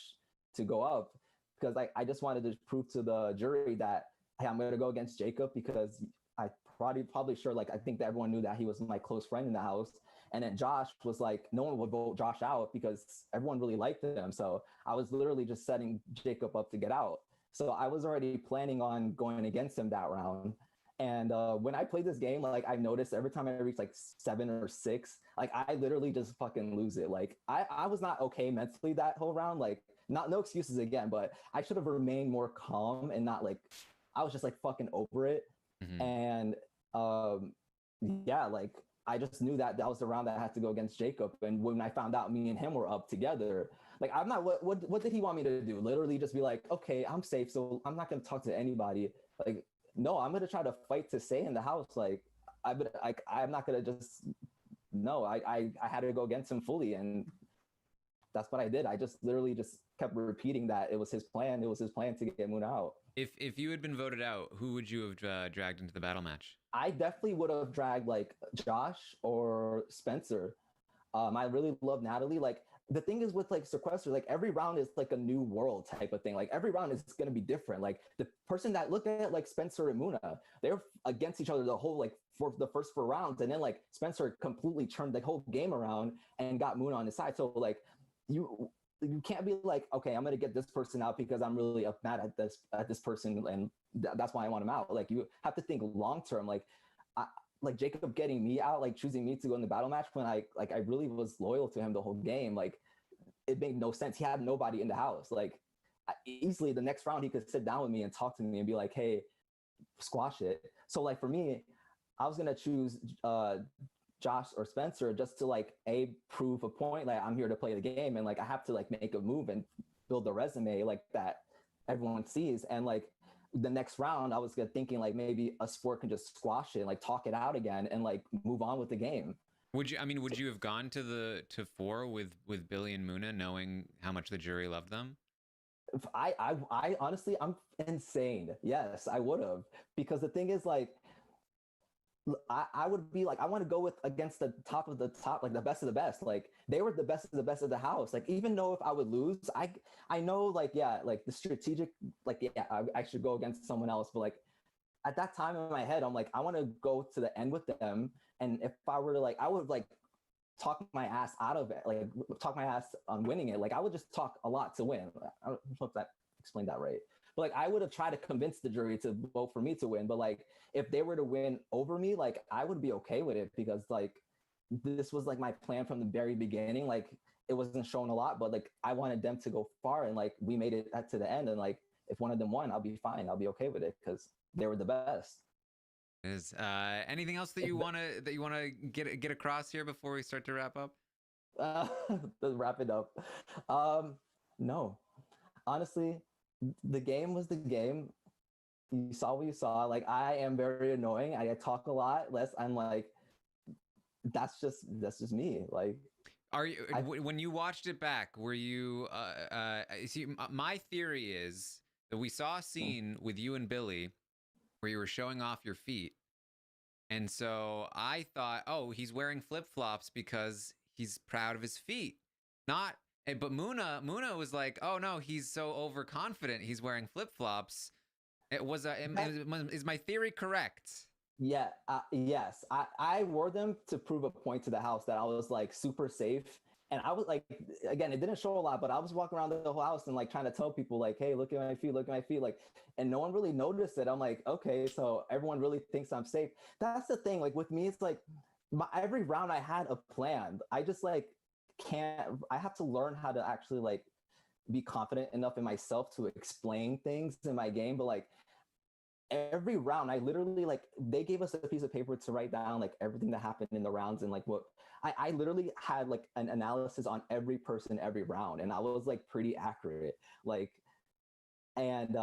to go up, because like I just wanted to prove to the jury that, hey, I'm going to go against Jacob because I probably sure, like I think that everyone knew that he was my close friend in the house. And then Josh was like, no one would vote Josh out because everyone really liked him. So I was literally just setting Jacob up to get out. So I was already planning on going against him that round. And when I played this game, like I noticed every time I reached like 7 or 6, like I literally just fucking lose it. Like I was not okay mentally that whole round. Like no excuses again, but I should have remained more calm and not like, I was just like fucking over it. Mm-hmm. And yeah, like I just knew that was the round that I had to go against Jacob. And when I found out me and him were up together, like I'm not, what did he want me to do? Literally just be like, okay, I'm safe, so I'm not going to talk to anybody. Like, no, I'm going to try to fight to stay in the house. Like, I'm not going to just, no, I had to go against him fully. And that's what I did. I just literally just kept repeating that it was his plan. It was his plan to get Moon out. If you had been voted out, who would you have dragged into the battle match? I definitely would have dragged like Josh or Spencer. I really love Natalie. Like the thing is with like Sequester, like every round is like a new world type of thing. Like every round is going to be different. Like the person that looked at like Spencer and Muna, they're against each other the whole like for the first 4 rounds, and then like Spencer completely turned the whole game around and got Muna on his side. So like you can't be like, okay, I'm gonna get this person out because I'm really mad at this person, and that's why I want him out. Like you have to think long term. Like like Jacob getting me out, like choosing me to go in the battle match when I really was loyal to him the whole game. Like it made no sense. He had nobody in the house. Like easily the next round he could sit down with me and talk to me and be like, hey, squash it. So like for me, I was gonna choose Josh or Spencer just to like prove a point, like I'm here to play the game, and like I have to like make a move and build a resume like that everyone sees. And like the next round I was thinking like maybe a sport can just squash it, like talk it out again and like move on with the game. Would you have gone to 4 with Billy and Muna knowing how much the jury loved them? I honestly, I'm insane. Yes, I would have, because the thing is like I would be like, I want to go with against the top of the top, like the best of the best. Like they were the best of the best of the house. Like even though if I would lose, I know like, yeah, like the strategic, like, yeah, I should go against someone else. But like at that time in my head, I'm like, I want to go to the end with them. And if I were to like, I would like talk my ass out of it, like talk my ass on winning it. Like I would just talk a lot to win. I don't know if that explained that right. But like I would have tried to convince the jury to vote for me to win. But like if they were to win over me, like I would be okay with it because like this was like my plan from the very beginning. Like it wasn't shown a lot, but like I wanted them to go far, and like we made it to the end. And like if one of them won, I'll be fine. I'll be okay with it because they were the best. Is anything else that you wanna get across here before we start to wrap up? Let's wrap it up. No, honestly, the game was the game. You saw what you saw. Like I am very annoying. I talk a lot. Less. I'm like, that's just me. Like, are you when you watched it back? Were you? See, my theory is that we saw a scene with you and Billy where you were showing off your feet. And so I thought, oh, he's wearing flip-flops because he's proud of his feet. Not, but Muna was like, oh no, he's so overconfident. He's wearing flip-flops. Is my theory correct? Yeah, yes. I wore them to prove a point to the house that I was like super safe. And I was like, again, it didn't show a lot, but I was walking around the whole house and like trying to tell people like, hey, look at my feet, look at my feet. Like, and no one really noticed it. I'm like, okay, so everyone really thinks I'm safe. That's the thing. Like with me, it's like every round I had a plan. I just like I have to learn how to actually like be confident enough in myself to explain things in my game. But like every round, I literally like they gave us a piece of paper to write down like everything that happened in the rounds and like what I literally had like an analysis on every person every round, and I was like pretty accurate. Like, and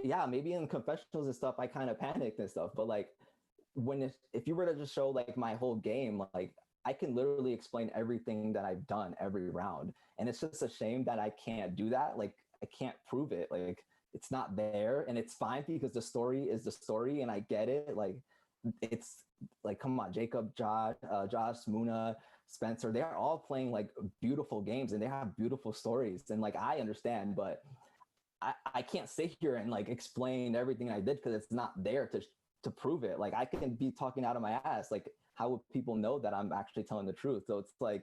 yeah, maybe in confessionals and stuff, I kind of panicked and stuff. But like if you were to just show like my whole game, like I can literally explain everything that I've done every round, and it's just a shame that I can't do that. Like I can't prove it. Like it's not there, and it's fine because the story is the story, and I get it. Like it's like, come on, Jacob, Josh, Muna, Spencer, they're all playing like beautiful games and they have beautiful stories. And like, I understand, but I can't sit here and like explain everything I did because it's not there to prove it. Like I can be talking out of my ass. Like how would people know that I'm actually telling the truth? So it's like,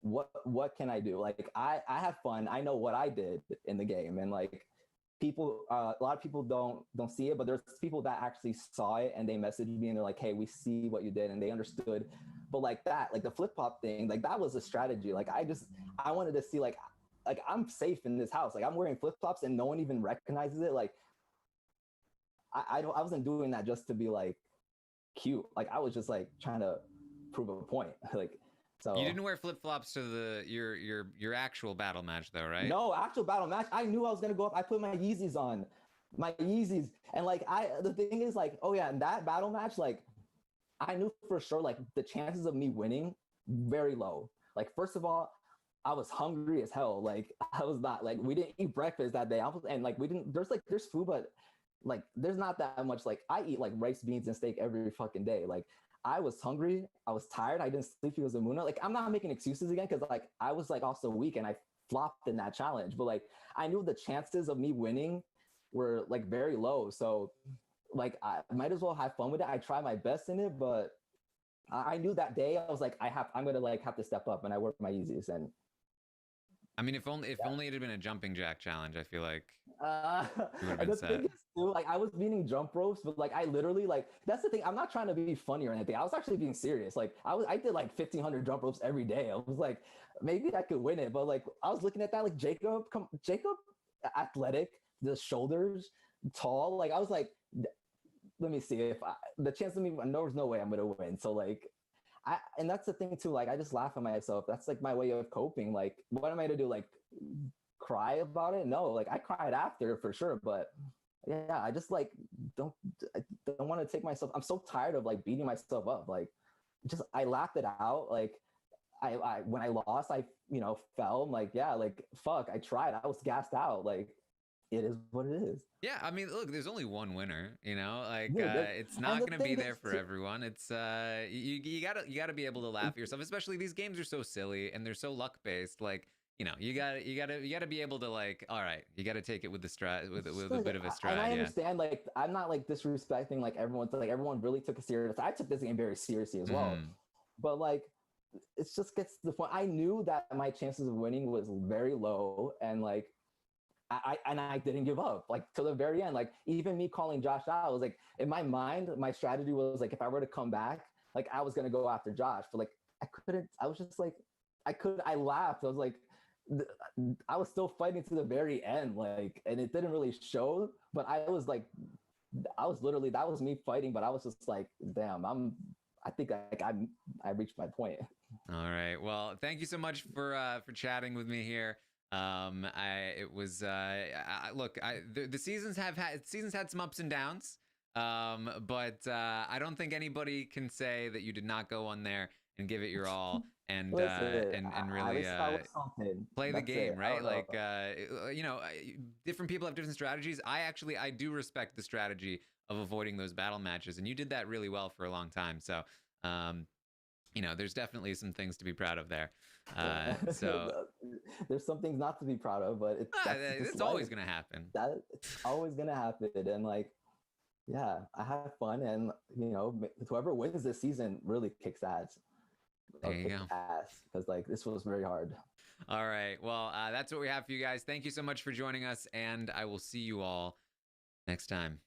what can I do? Like I have fun. I know what I did in the game, and like people a lot of people don't see it, but there's people that actually saw it and they messaged me and they're like, hey, we see what you did, and they understood. But like that, like the flip-flop thing, like that was a strategy. Like I wanted to see like I'm safe in this house, like I'm wearing flip-flops and no one even recognizes it. Like I wasn't doing that just to be like cute. Like I was just like trying to prove a point. Like, so you didn't wear flip-flops to your actual battle match though, right? No, actual battle match. I knew I was gonna go up. I put my Yeezys on, my Yeezys, and like the thing is like, oh yeah, in that battle match, like I knew for sure like the chances of me winning very low. Like first of all, I was hungry as hell. Like I was not like we didn't eat breakfast that day. And like we didn't. There's food, but like there's not that much. Like I eat like rice, beans, and steak every fucking day. Like I was hungry. I was tired. I didn't sleep because of Muna. Like I'm not making excuses again because like I was like also weak and I flopped in that challenge. But like I knew the chances of me winning were like very low. So like I might as well have fun with it. I tried my best in it, but I knew that day I was like I'm gonna like have to step up, and I worked my easiest. And I mean, if only it had been a jumping jack challenge, I feel like you would have the been set. thing is too, like I was meaning jump ropes, but like I literally like that's the thing. I'm not trying to be funny or anything. I was actually being serious. Like I did like 1,500 jump ropes every day. I was like, maybe I could win it, but like I was looking at that like Jacob, athletic, the shoulders, tall. Like I was like, let me see if the chance of me. There was no way I'm gonna win. So like. And that's the thing too, like I just laugh at myself. That's like my way of coping. Like what am I to do, like cry about it? No, like I cried after for sure, but yeah, I just like don't want to take myself. I'm so tired of like beating myself up. Like just I laughed it out. Like I when I lost, I fell. I'm like, yeah, like fuck, I tried. I was gassed out. Like it is what it is. Yeah, I mean, look, there's only one winner, like Yeah, it's not going to be there for everyone. It's you got to be able to laugh at yourself, especially these games are so silly and they're so luck based. Like you gotta be able to like, all right, you gotta take it with with Just, a bit of a stride. and I Yeah. understand, like, I'm not like disrespecting like everyone really took it serious. I took this game very seriously as well. Mhm. But like it just gets to the point. I knew that my chances of winning was very low, and like I didn't give up like to the very end. Like even me calling Josh out, was like in my mind, my strategy was like if I were to come back, like I was gonna go after Josh, but like I couldn't. I was just like I laughed. I was like I was still fighting to the very end, like, and it didn't really show, but I was like I was literally, that was me fighting, but I was just like, damn, I think like I reached my point. All right. Well, thank you so much for chatting with me here. It was look, the seasons had some ups and downs. But I don't think anybody can say that you did not go on there and give it your all and Listen, and at really least I was something. play the That's game, it. I right? don't know. Like different people have different strategies. I do respect the strategy of avoiding those battle matches, and you did that really well for a long time. So there's definitely some things to be proud of there. So There's some things not to be proud of, but it's always gonna happen. It's always gonna happen, and like, yeah, I had fun, and whoever wins this season really kicks ass. There you go. Ass, because like this was very hard. All right. Well, that's what we have for you guys. Thank you so much for joining us, and I will see you all next time.